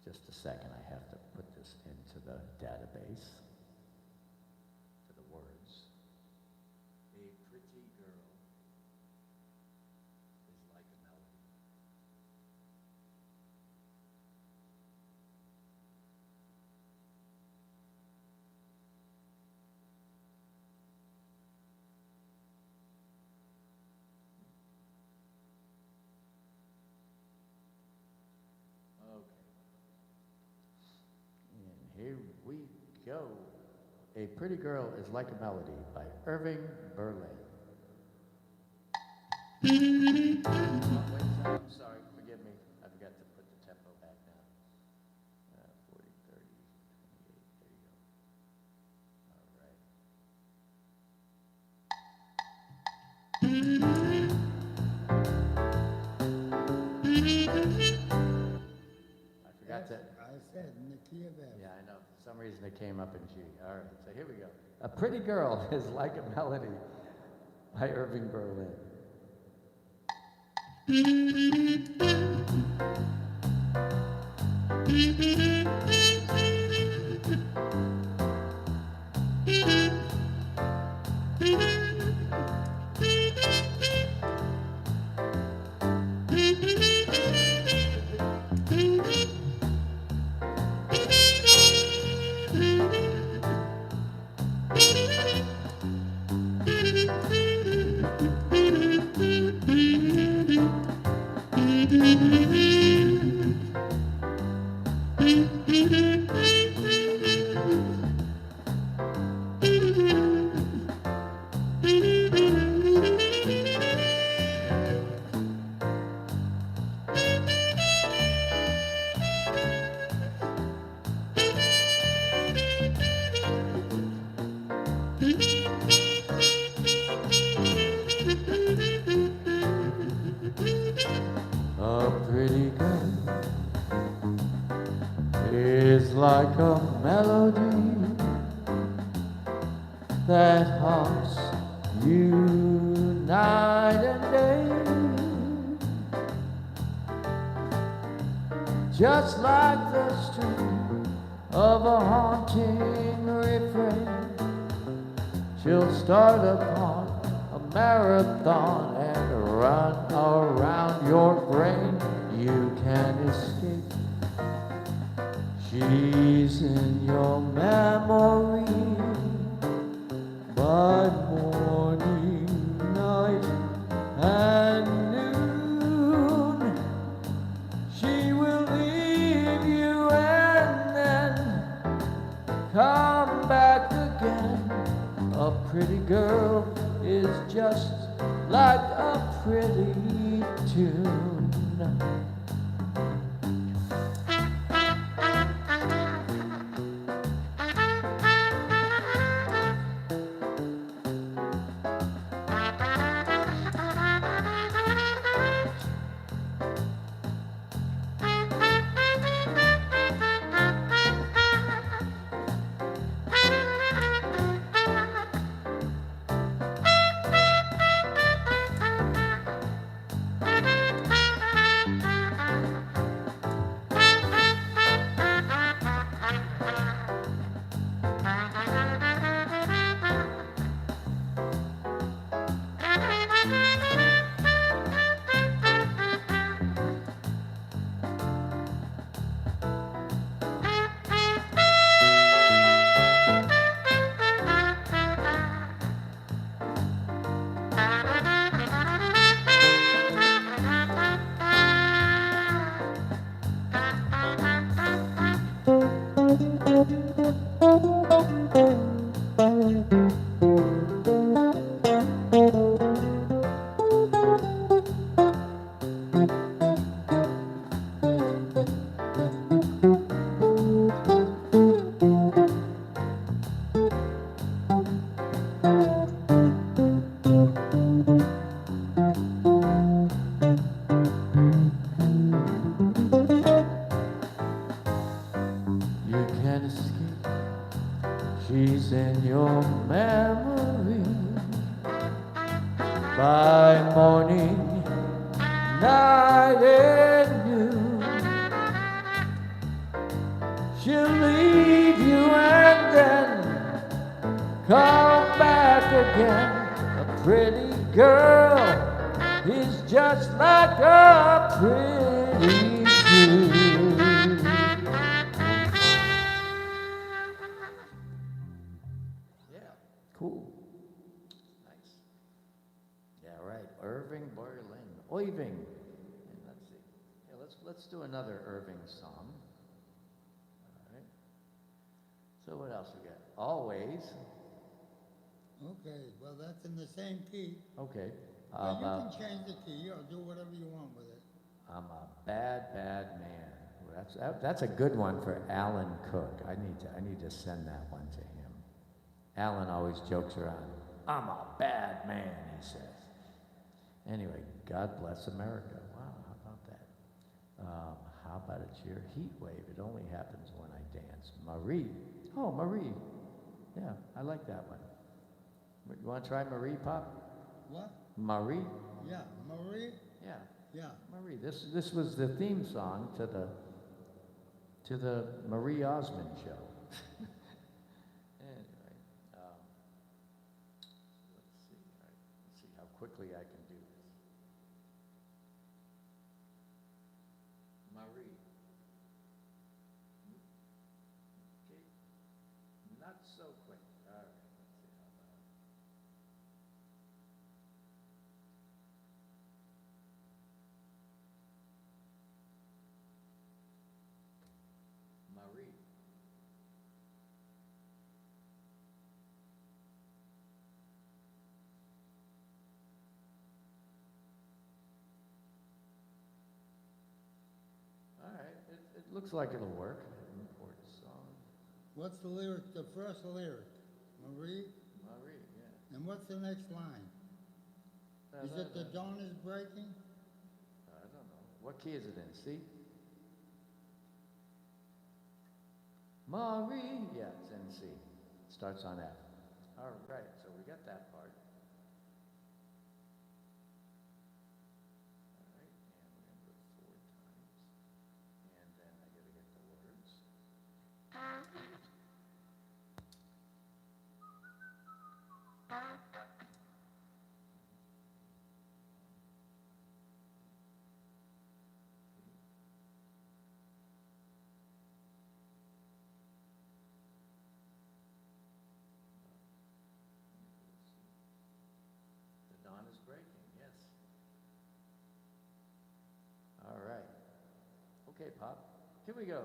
Just a second, I have to put this into the database for the words. A pretty girl is like a melody. Okay. And here we go. A Pretty Girl is Like a Melody by Irving Berlin. Oh, wait a second, I'm sorry, forgive me. I forgot to put the tempo back now. 40, 30, 28, there you go. All right. I forgot that. I said in the key of F. Yeah, I know. For some reason it came up in G. All right, so here we go. A Pretty Girl is Like a Melody by Irving Berlin. A pretty girl is like a melody that haunts you night and day, just like the string of a haunting refrain. She'll start upon a marathon and run around your brain. You can't escape. She's in your memory, but morning, night, and noon, she will leave you and then come back again. A pretty girl is just like a pretty tune. You can't escape. She's in your memory. By morning, night and noon, she'll leave you and then come back again. A pretty girl is just like a pretty Jew. Yeah, cool. Nice. Yeah, right. Irving Berlin. Irving. And let's see. Yeah, let's do another Irving song. All right. So what else we got? Always. Okay, well, that's in the same key. Okay. Well, you can change the key or do whatever you want with it. I'm a bad, bad man. That's a good one for Alan Cook. I need to send that one to him. Alan always jokes around. I'm a bad man, he says. Anyway, God bless America. Wow, how about that? How about a cheer? Heat wave. It only happens when I dance. Marie. Oh, Marie. Yeah, I like that one. You want to try Marie, Pop? What? Marie? Yeah, Marie? Yeah. Yeah. Marie. This was the theme song to the Marie Osmond show. Anyway, let's see. Let's see how quickly I can do this. Marie. Okay. Not so quick. All right. Let's see how about it. Marie. All right, it looks like it'll work. Import song. What's the lyric, the first lyric? Marie? Marie, yeah. And what's the next line? Is it the dawn is breaking? I don't know. What key is it in? C? Marie, yeah, it's in C. Starts on F. All right, so we got that part. All right, and we're going to do it 4 times. And then I got to get the words. The dawn is breaking, yes. All right. Okay, Pop. Here we go.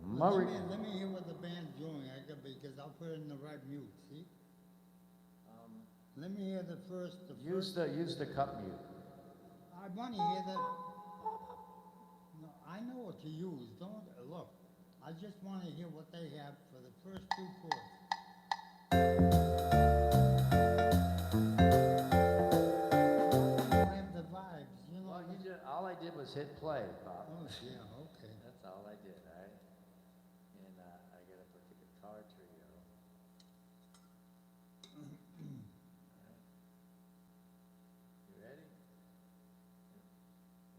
Well, Marie. let me hear what the band's doing, because I'll put it in the right mute, see? Let me hear the first. Use the cup mute. I want to hear the. No, I know what to use. Don't look. I just want to hear what they have for the first 2 chords. I don't have the vibes, you know. Well, all I did was hit play, Pop. Oh, yeah, okay. That's all I did, all right? And I got to put the guitar trio. All right. You ready?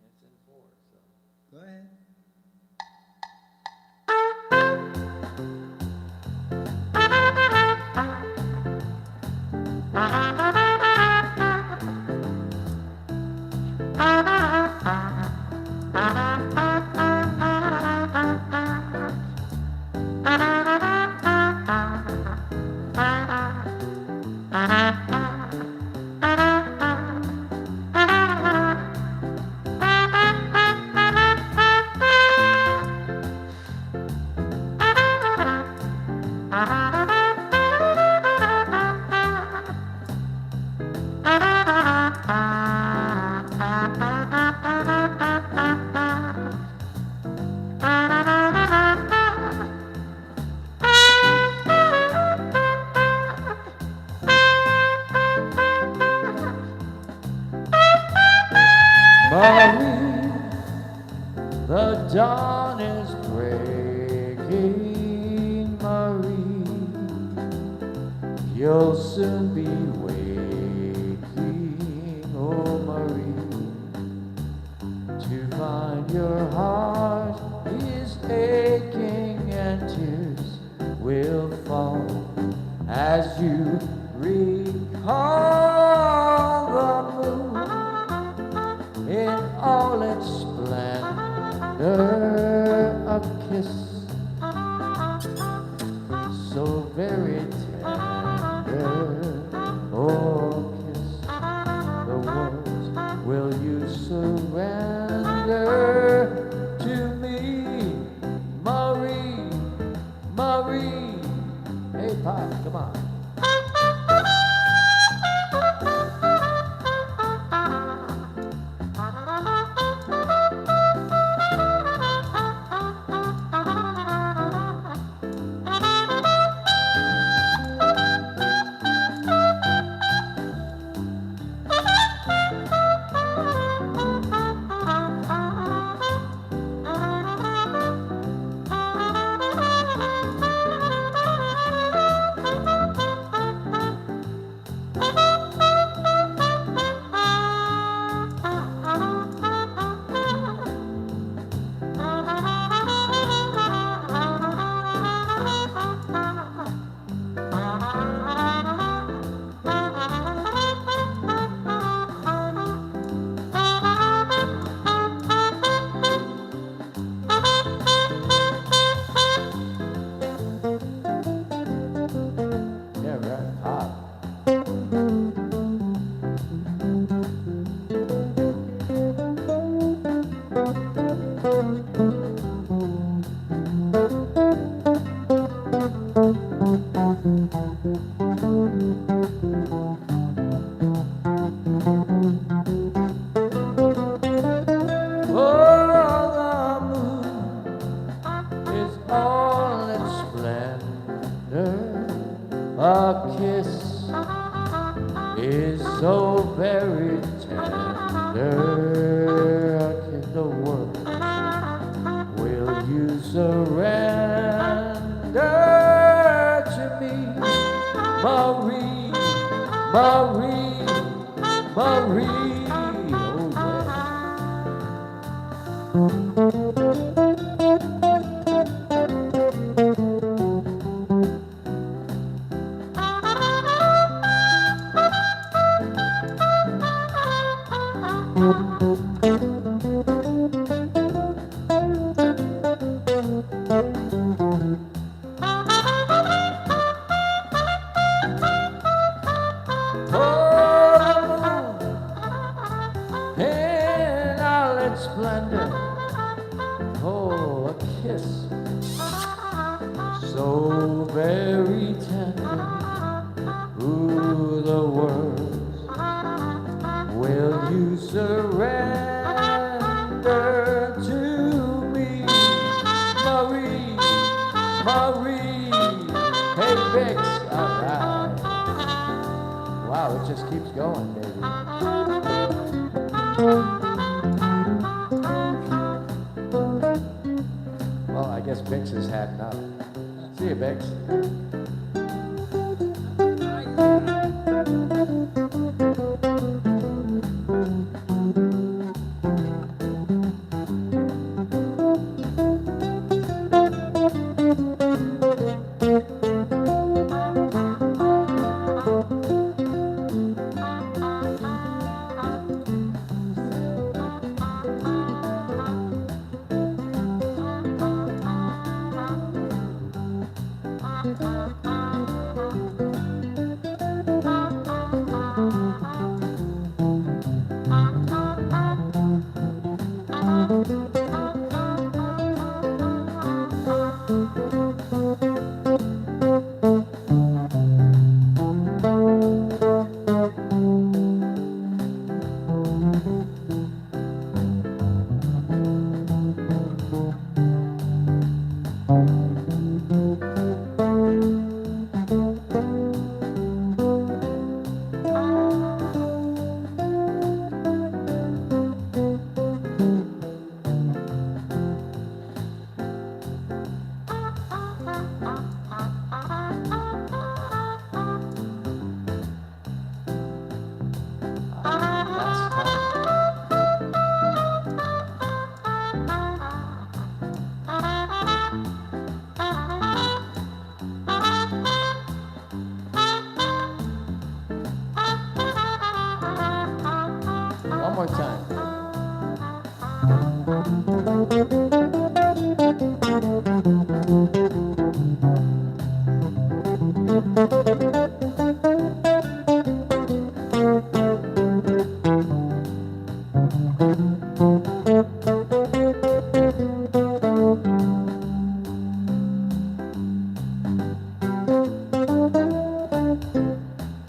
It's in 4, so. Go ahead. Marie, the dawn is breaking. You'll soon be waking, oh Marie, to find your heart is aching and tears will fall as you recall the moon in all its splendor, a kiss so very tender, oh kiss the words, will you surrender to me, Marie, Marie? Hey, Pop, come on. Bix has had enough. See you, Bix.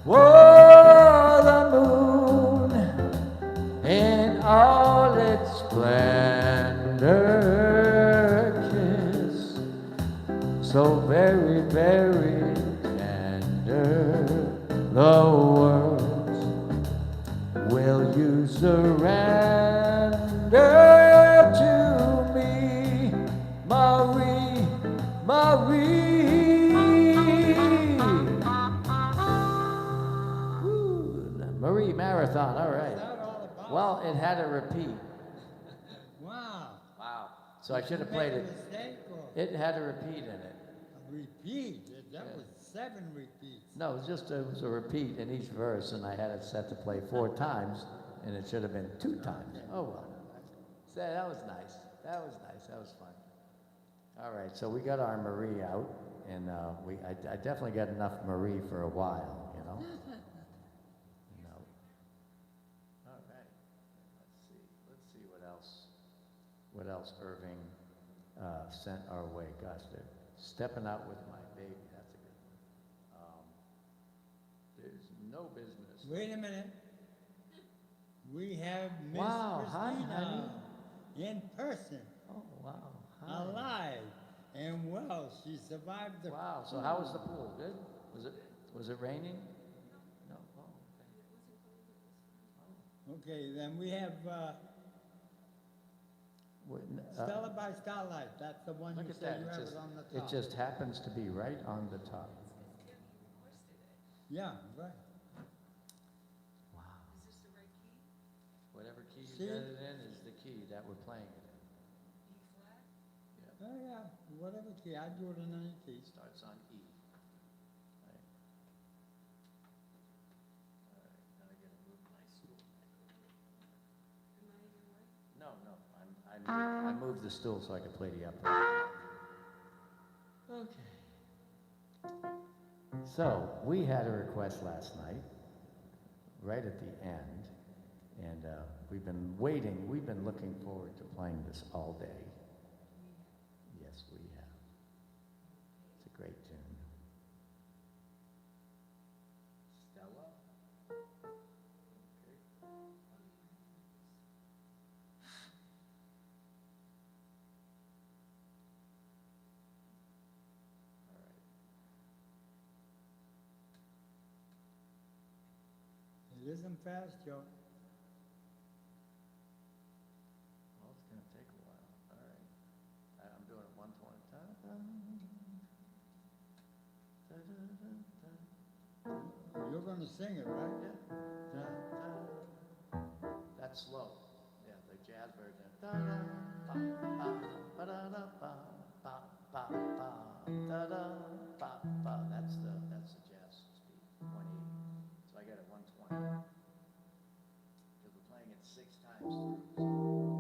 Whoa, the moon in all its splendor, kiss so very, very tender. The words, will you surrender to me, Marie, Marie? Marie Marathon, all right. What's that all about? Well, it had a repeat. Wow. Wow. So I should have Did you played make a it. mistake or It had a repeat in it. a repeat? That Yeah. was 7 repeats. No, it was a repeat in each verse, and I had it set to play 4 times, and it should have been 2 times. Oh well. So that was nice. That was nice. That was fun. All right, so we got our Marie out, and I definitely got enough Marie for a while, you know. No. All right. Let's see what else. What else Irving sent our way? Gosh, they're stepping out with my baby. That's a good one. There's no business. Wait a minute. We have Miss Wow, hi, Christina in person, Oh, wow. Hi. alive, and well, she survived the. Wow, so how was the pool? Good? Was it raining? No? Oh, Okay, then we have okay. Stella by Starlight. That's the one Look you at said that. you It have just, it on the it top. just happens to be right on the top. Yeah, right. Wow. Whatever key you See? got it in is the key that we're playing it in. Oh yeah, whatever key. I do it in any key. It starts on E. Right. All right, now I gotta move my stool. No, I moved the stool so I could play the upright. Okay. So, we had a request last night, right at the end, and we've been waiting, we've been looking forward to playing this all day. Yes, we have. It's a great tune. Stella? Okay. All right. It isn't fast, Joe. Well, it's gonna take a while. All right. I'm doing it one twenty. You're going to sing it, right? That's slow. Yeah, the jazz version. That's the jazz speed. 180. So I got it 120. Because we're playing it 6 times through. So if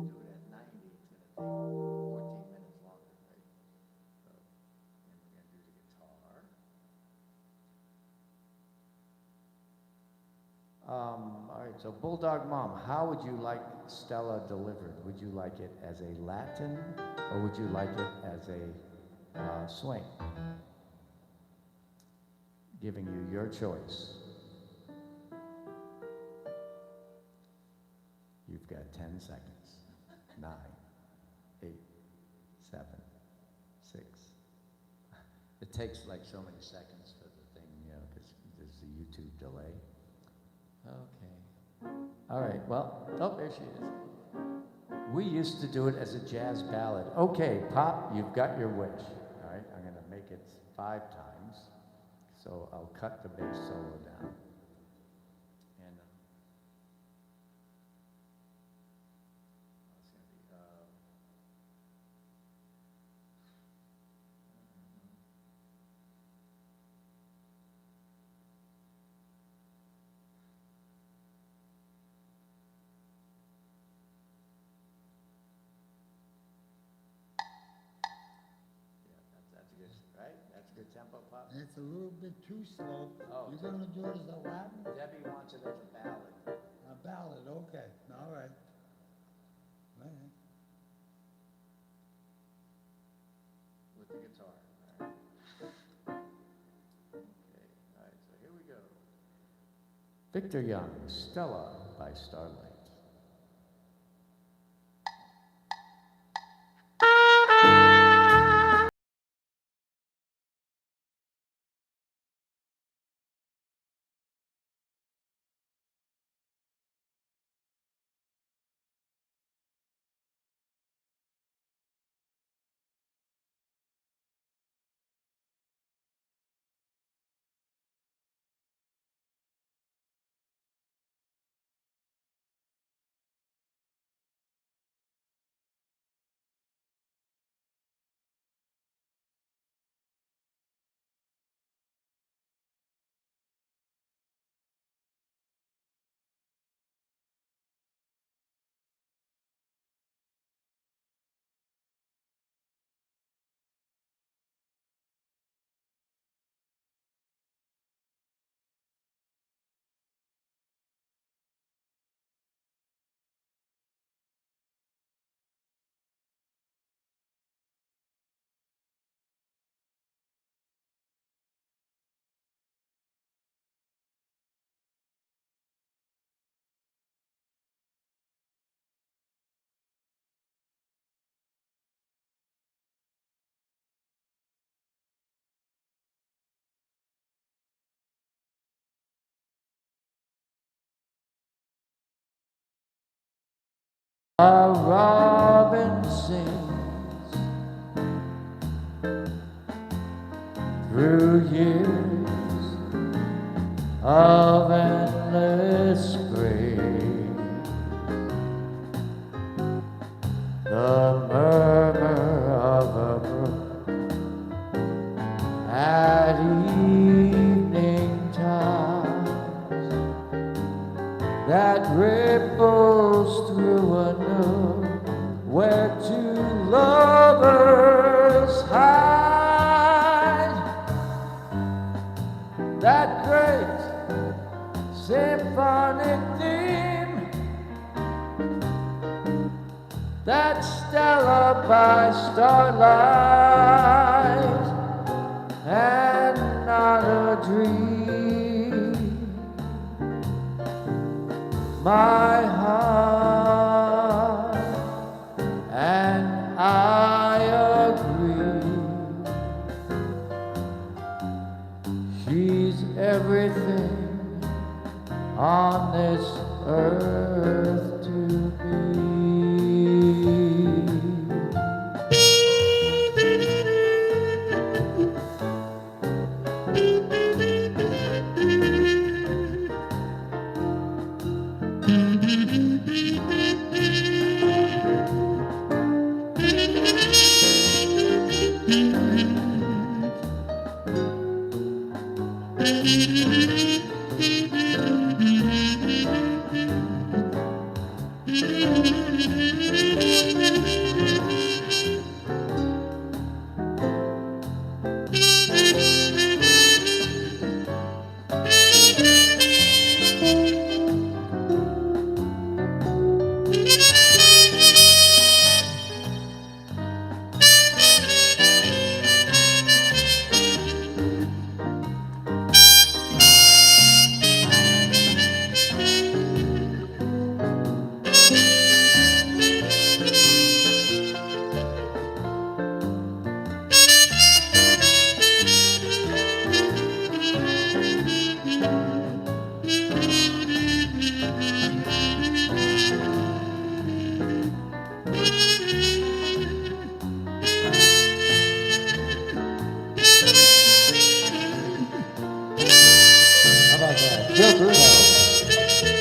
we do it at 90, it's going to take 14 minutes longer, right? So, and we're going to do the guitar. All right, so Bulldog Mom, how would you like Stella delivered? Would you like it as a Latin, or would you like it as a swing? Giving you your choice. You've got 10 seconds. 9, 8, 7, 6. It takes like so many seconds for the thing, you know, because there's the YouTube delay. Okay. All right, well, oh, there she is. We used to do it as a jazz ballad. Okay, Pop, you've got your wish. All right, I'm going to make it 5 times. So I'll cut the bass solo down. And it's going to be, yeah, that's a good right? That's good tempo, Pop? It's a little bit too slow. Oh, You're take- gonna do it as a Latin? Debbie wants it as a ballad. A ballad, okay, all right. All right. With the guitar, all right? Okay, all right, so here we go. Victor Young, Stella by Starlight. A robin sings through years of endless spring. The murmur of a brook at evening times that ripples through a nook where two lovers hide. That great symphonic theme, that Stella by starlight, and not a dream. My heart and I agree. She's everything on this earth to be. How about that? Joe Bruno.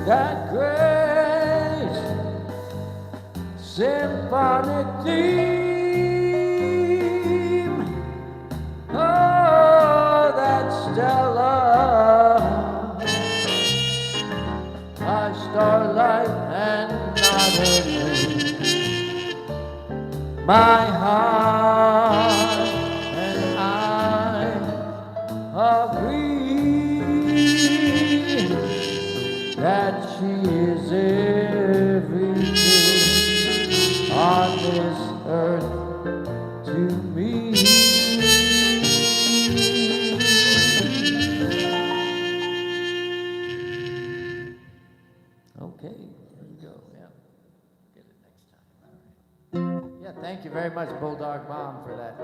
That great symphonic theme, oh, that stellar, by starlight and not a dream. My heart and I agree that she is everything on this earth to me. Okay, there you go. Yeah, get it next time. All right. Yeah, thank you very much, Bulldog Mom, for that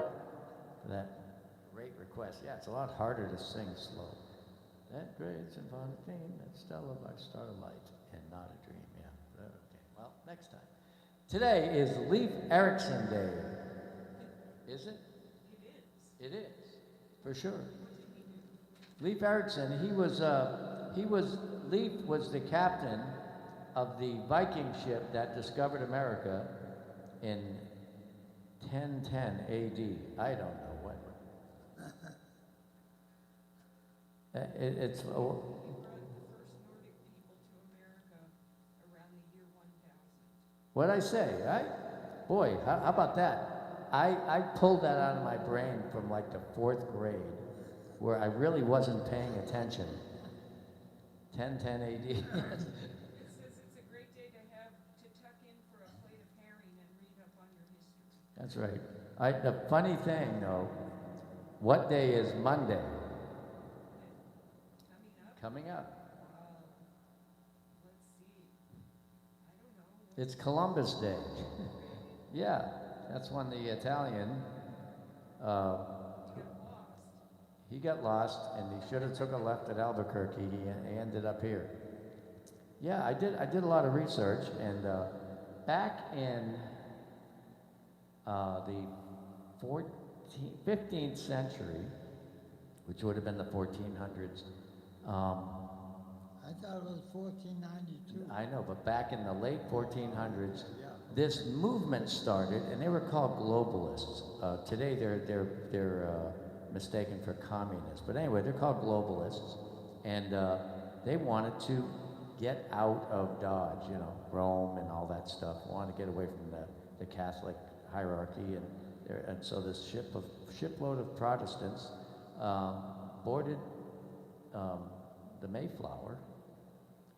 great request. Yeah, it's a lot harder to sing slow. That great symphonic theme, that stellar by starlight and not a dream. Yeah. Okay. Well, next time. Today is Leif Erikson Day. Is it? It is, for sure. Leif Erikson, Leif was the captain of the Viking ship that discovered America in 1010 AD. I don't know what. It's. Brought the first Nordic people to America around the year 1000. What'd I say, right? Boy, how about that? I pulled that out of my brain from like the 4th grade, where I really wasn't paying attention. 1010 AD. It says it's a great day to tuck in for a plate of herring and read up on your history. That's right. The funny thing, though, what day is Monday? Coming up? Coming up. Let's see. I don't know. It's Columbus Day. Yeah, that's when the Italian, he got lost, and he should have took a left at Albuquerque. He ended up here. Yeah, I did a lot of research, and back in the 15th century, which would have been the 1400s. I thought it was 1492. I know, but back in the late 1400s, Yeah. this movement started, and they were called globalists. Today, they're mistaken for communists, but anyway, they're called globalists, and they wanted to get out of Dodge, you know, Rome and all that stuff. Wanted to get away from the Catholic hierarchy, and so this shipload of Protestants boarded the Mayflower,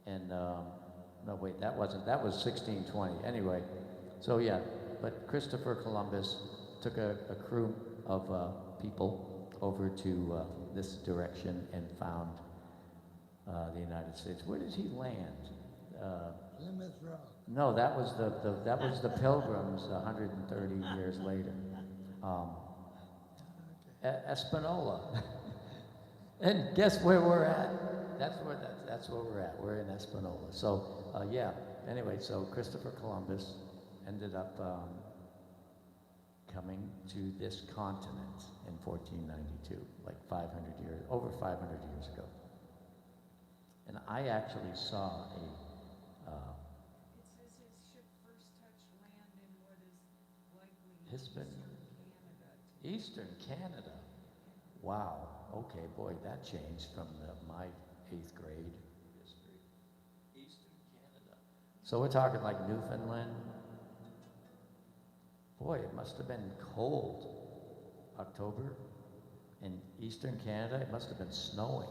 and no, wait, that was 1620. Anyway, so yeah, but Christopher Columbus took a crew of people over to this direction and found the United States. Where did he land? Plymouth Rock. No, that was the Pilgrims 130 years later. Espanola. And guess where we're at? That's where we're at. We're in Espanola. So yeah. Anyway, so Christopher Columbus ended up coming to this continent in 1492, like over 500 years ago. And I actually saw a. It says his ship first touched land in what is likely Eastern Canada. Eastern Canada. Wow. Okay, boy, that changed from my 8th grade history. Eastern Canada. So we're talking like Newfoundland. Boy, it must have been cold. October in Eastern Canada. It must have been snowing.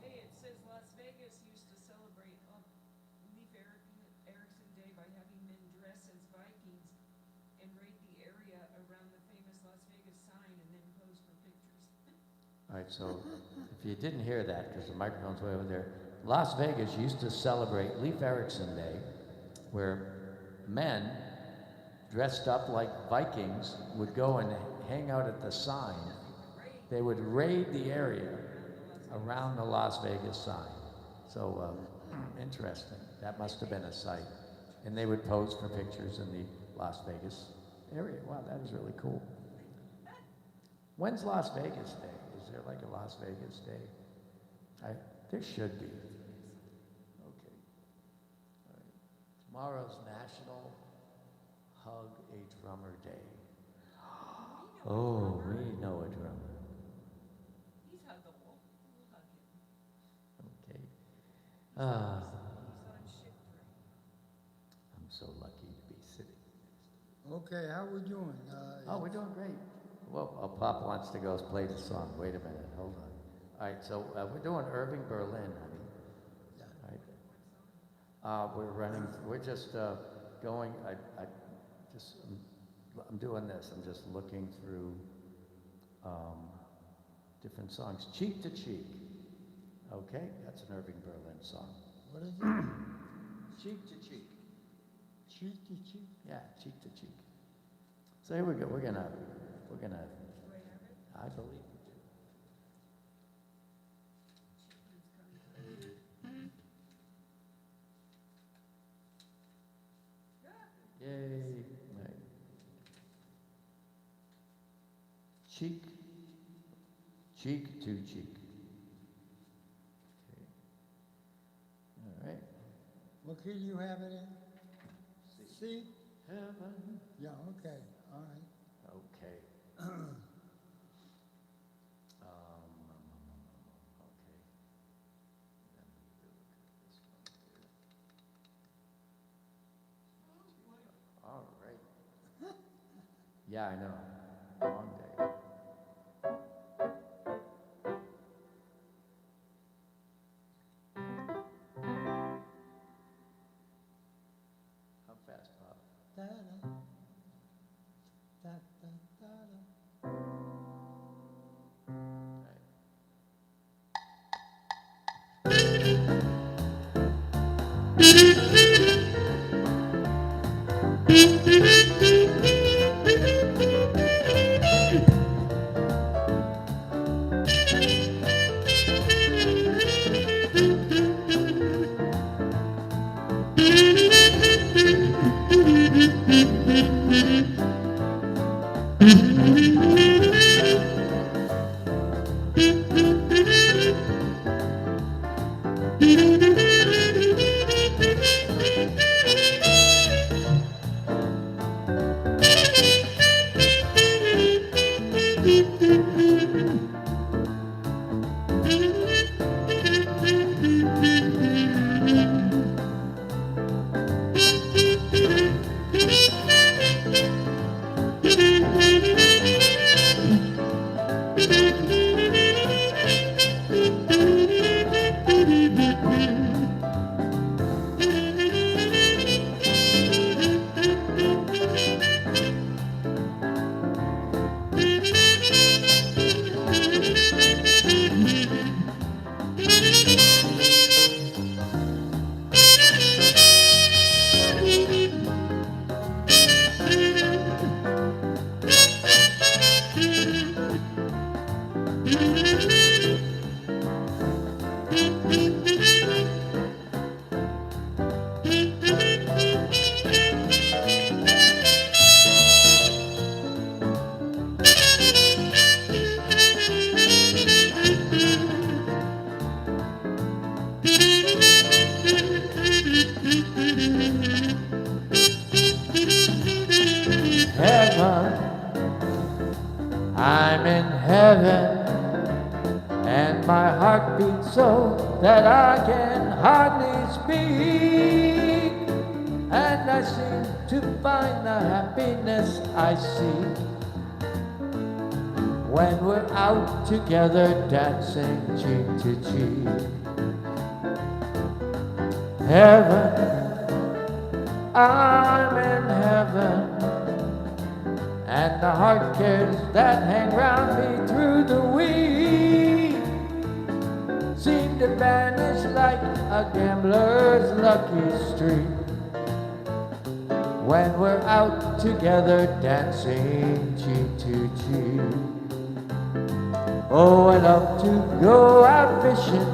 Hey, it says Las Vegas used to celebrate Leif Erikson Day by having men dress as Vikings and raid the area around the famous Las Vegas sign and then pose for pictures. All right, so if you didn't hear that, because the microphone's way over there, Las Vegas used to celebrate Leif Erikson Day, where men dressed up like Vikings would go and hang out at the sign. They would raid the area around the Las Vegas sign. So interesting. That must have been a sight. And they would pose for pictures in the Las Vegas area. Wow, that is really cool. When's Las Vegas Day? Is there like a Las Vegas Day? There should be. Okay. All right. Tomorrow's National Hug a Drummer Day. Oh, we know a drummer. He's huggable. We'll hug him. Okay. He's on shift right. I'm so lucky to be sitting. Okay, how we doing? Oh, we're doing great. Well, Pop wants to go play the song. Wait a minute, hold on. All right, so we're doing Irving Berlin, honey. Yeah. All right. We're just going, I'm doing this. I'm just looking through different songs. Cheek to Cheek. Okay, that's an Irving Berlin song. What is it? Cheek to Cheek. Cheek to cheek? Yeah, cheek to cheek. So here we go. We're gonna, I believe we do. Yay. Right. Cheek to cheek. Okay. All right. What key do you have it in? C? Heaven. Yeah, okay, all right. Okay. Okay. Let me look at this one here. All right. Yeah, I know. Long day. How fast, Bob? Da-da. Da-da-da-da. All right. I'm in heaven, and my heart beats so that I can hardly speak, and I seem to find the happiness I seek when we're out together dancing cheek to cheek. Heaven, I'm in heaven, and the heart cares that hang round me through the week seem to vanish like a gambler's lucky streak when we're out together dancing cheek to cheek. Oh, I love to go out fishing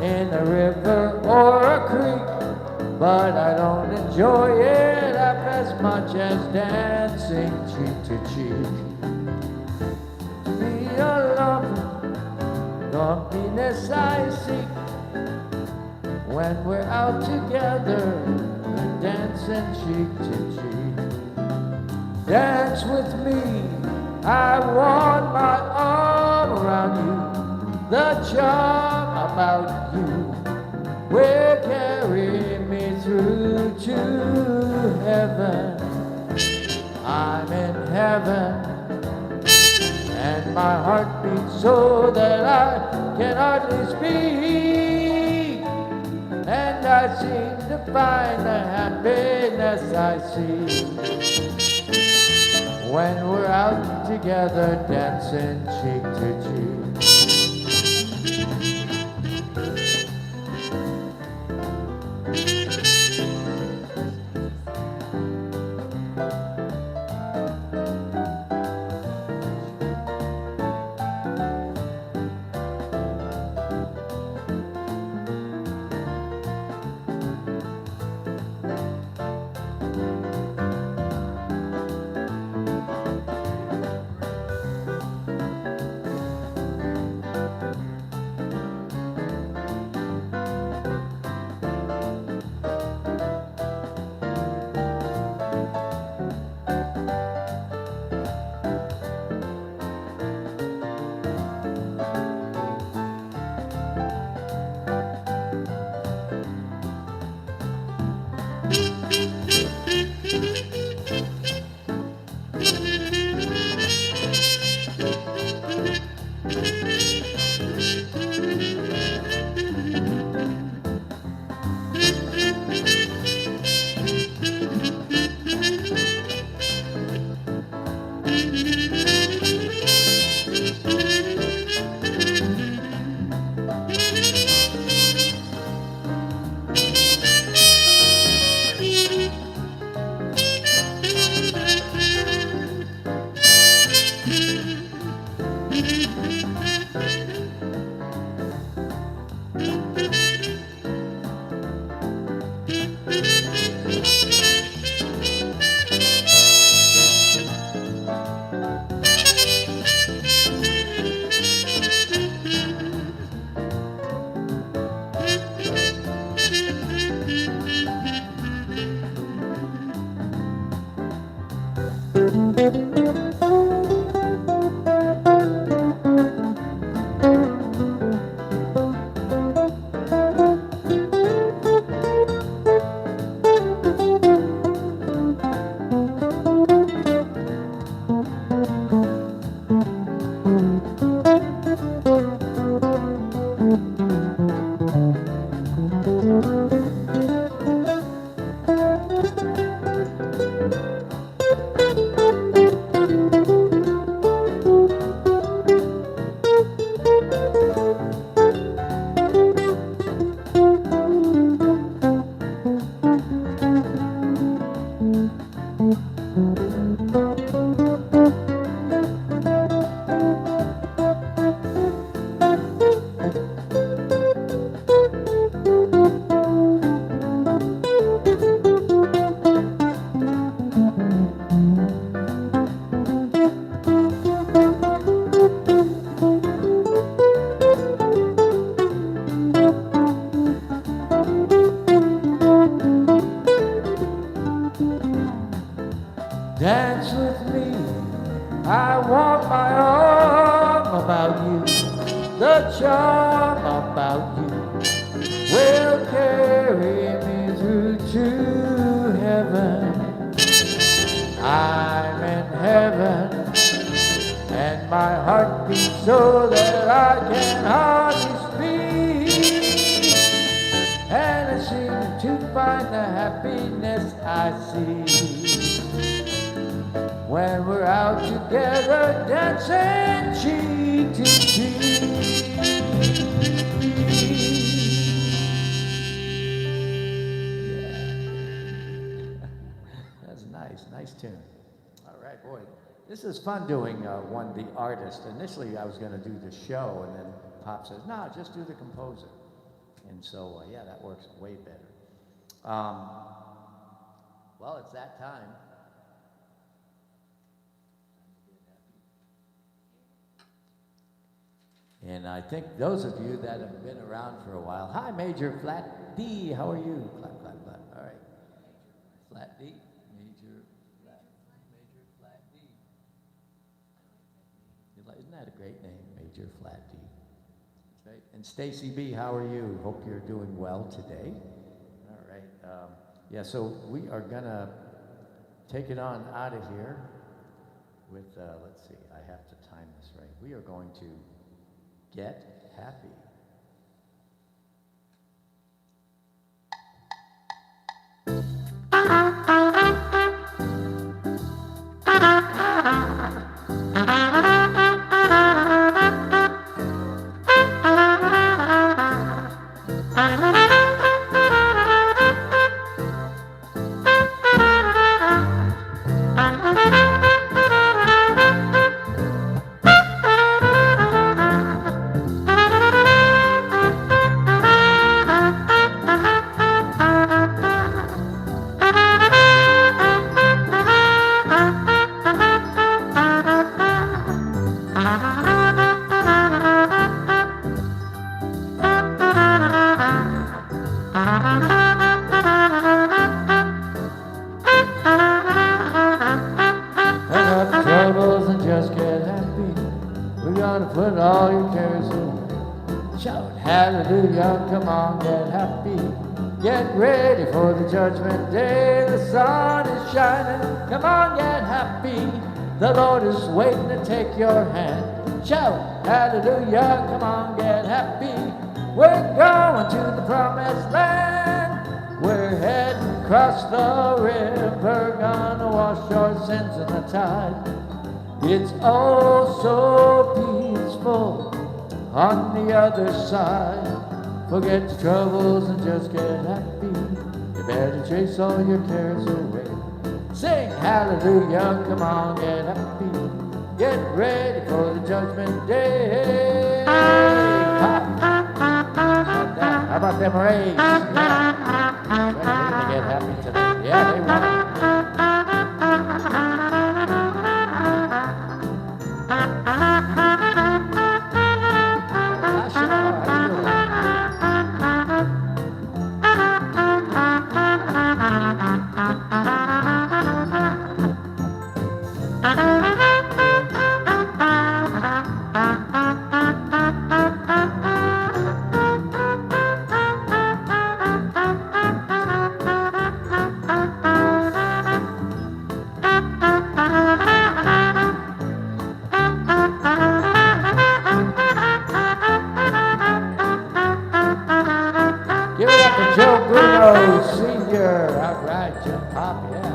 in a river or a creek, but I don't enjoy it half as much as dancing cheek to cheek. To be a lover, loneliness I seek, when we're out together, dancing cheek to cheek. Dance with me, I want my arm around you. The charm about you will carry me through to heaven. I'm in heaven, and my heart beats so that I can hardly speak. And I seem to find the happiness I see when we're out together dancing cheek to cheek. Dance with me, I want my arm about you. The charm about you will carry me through to heaven. I'm in heaven, and my heart beats so that I can hardly speak. And I seem to find the happiness I see when we're out together dancing cheek to cheek. Yeah. That's nice. tune. All right, boy. This is fun doing the artist. Initially, I was going to do the show, and then Pop says, no, just do the composer. And so, yeah, that works way better. Well, it's that time. And I think those of you that have been around for a while, hi, Major Flat D, how are you? Clap, clap, clap. All right. Flat D, Major Flat D. Isn't that a great name, Major Flat D? That's right. And Stacy B, how are you? Hope you're doing well today. All right. Yeah, so we are gonna take it on out of here with, let's see, I have to time this right. We are going to Get Happy. Come on, get happy. Get ready for the judgment day. The sun is shining. Come on, get happy. The Lord is waiting to take your hand. Shout, hallelujah. Come on, get happy. We're going to the promised land. We're heading across the river. Gonna wash our sins in the tide. It's oh so peaceful on the other side. Forget your troubles and just get happy. You better chase all your cares away. Sing hallelujah, come on, get happy. Get ready for the judgment day. How about them rays? Yeah. They're gonna get happy today. Yeah, they want it. Joe Bruno Sr. All right, Jim Pop, yeah.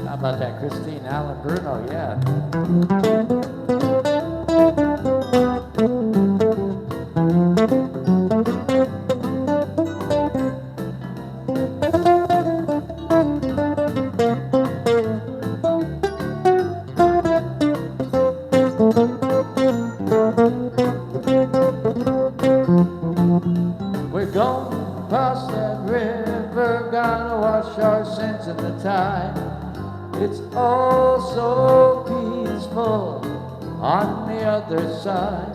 How about that Christine Allen-Bruno, yeah. We're going across that river, gonna wash our sins in the tide. It's all so peaceful on the other side.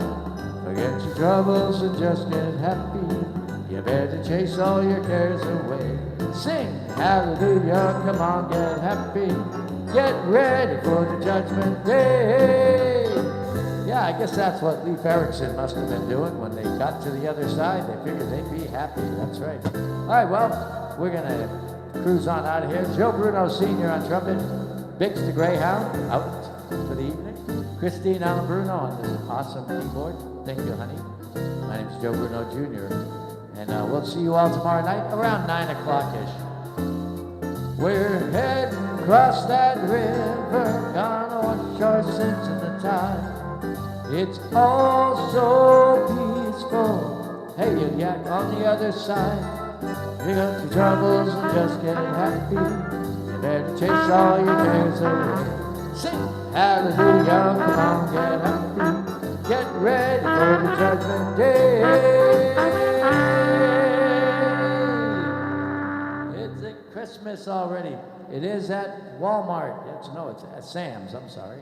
Forget your troubles and just get happy. You better chase all your cares away. Sing hallelujah, come on, get happy. Get ready for the judgment day. Yeah, I guess that's what Leif Erikson must have been doing when they got to the other side. They figured they'd be happy. That's right. All right, well, we're going to cruise on out of here. Joe Bruno Sr. on trumpet. Bix the Greyhound out for the evening. Christine Allen-Bruno on this awesome keyboard. Thank you, honey. My name's Joe Bruno Jr. And we'll see you all tomorrow night around 9 o'clock-ish. We're heading across that river, gonna wash our sins in the tide. It's all so peaceful. Hey, you yak on the other side. You got your troubles and just get happy. You better chase all your cares away. Sing hallelujah, come on, get happy. Get ready for the judgment day. It's Christmas already. It is at Walmart. It's at Sam's, I'm sorry.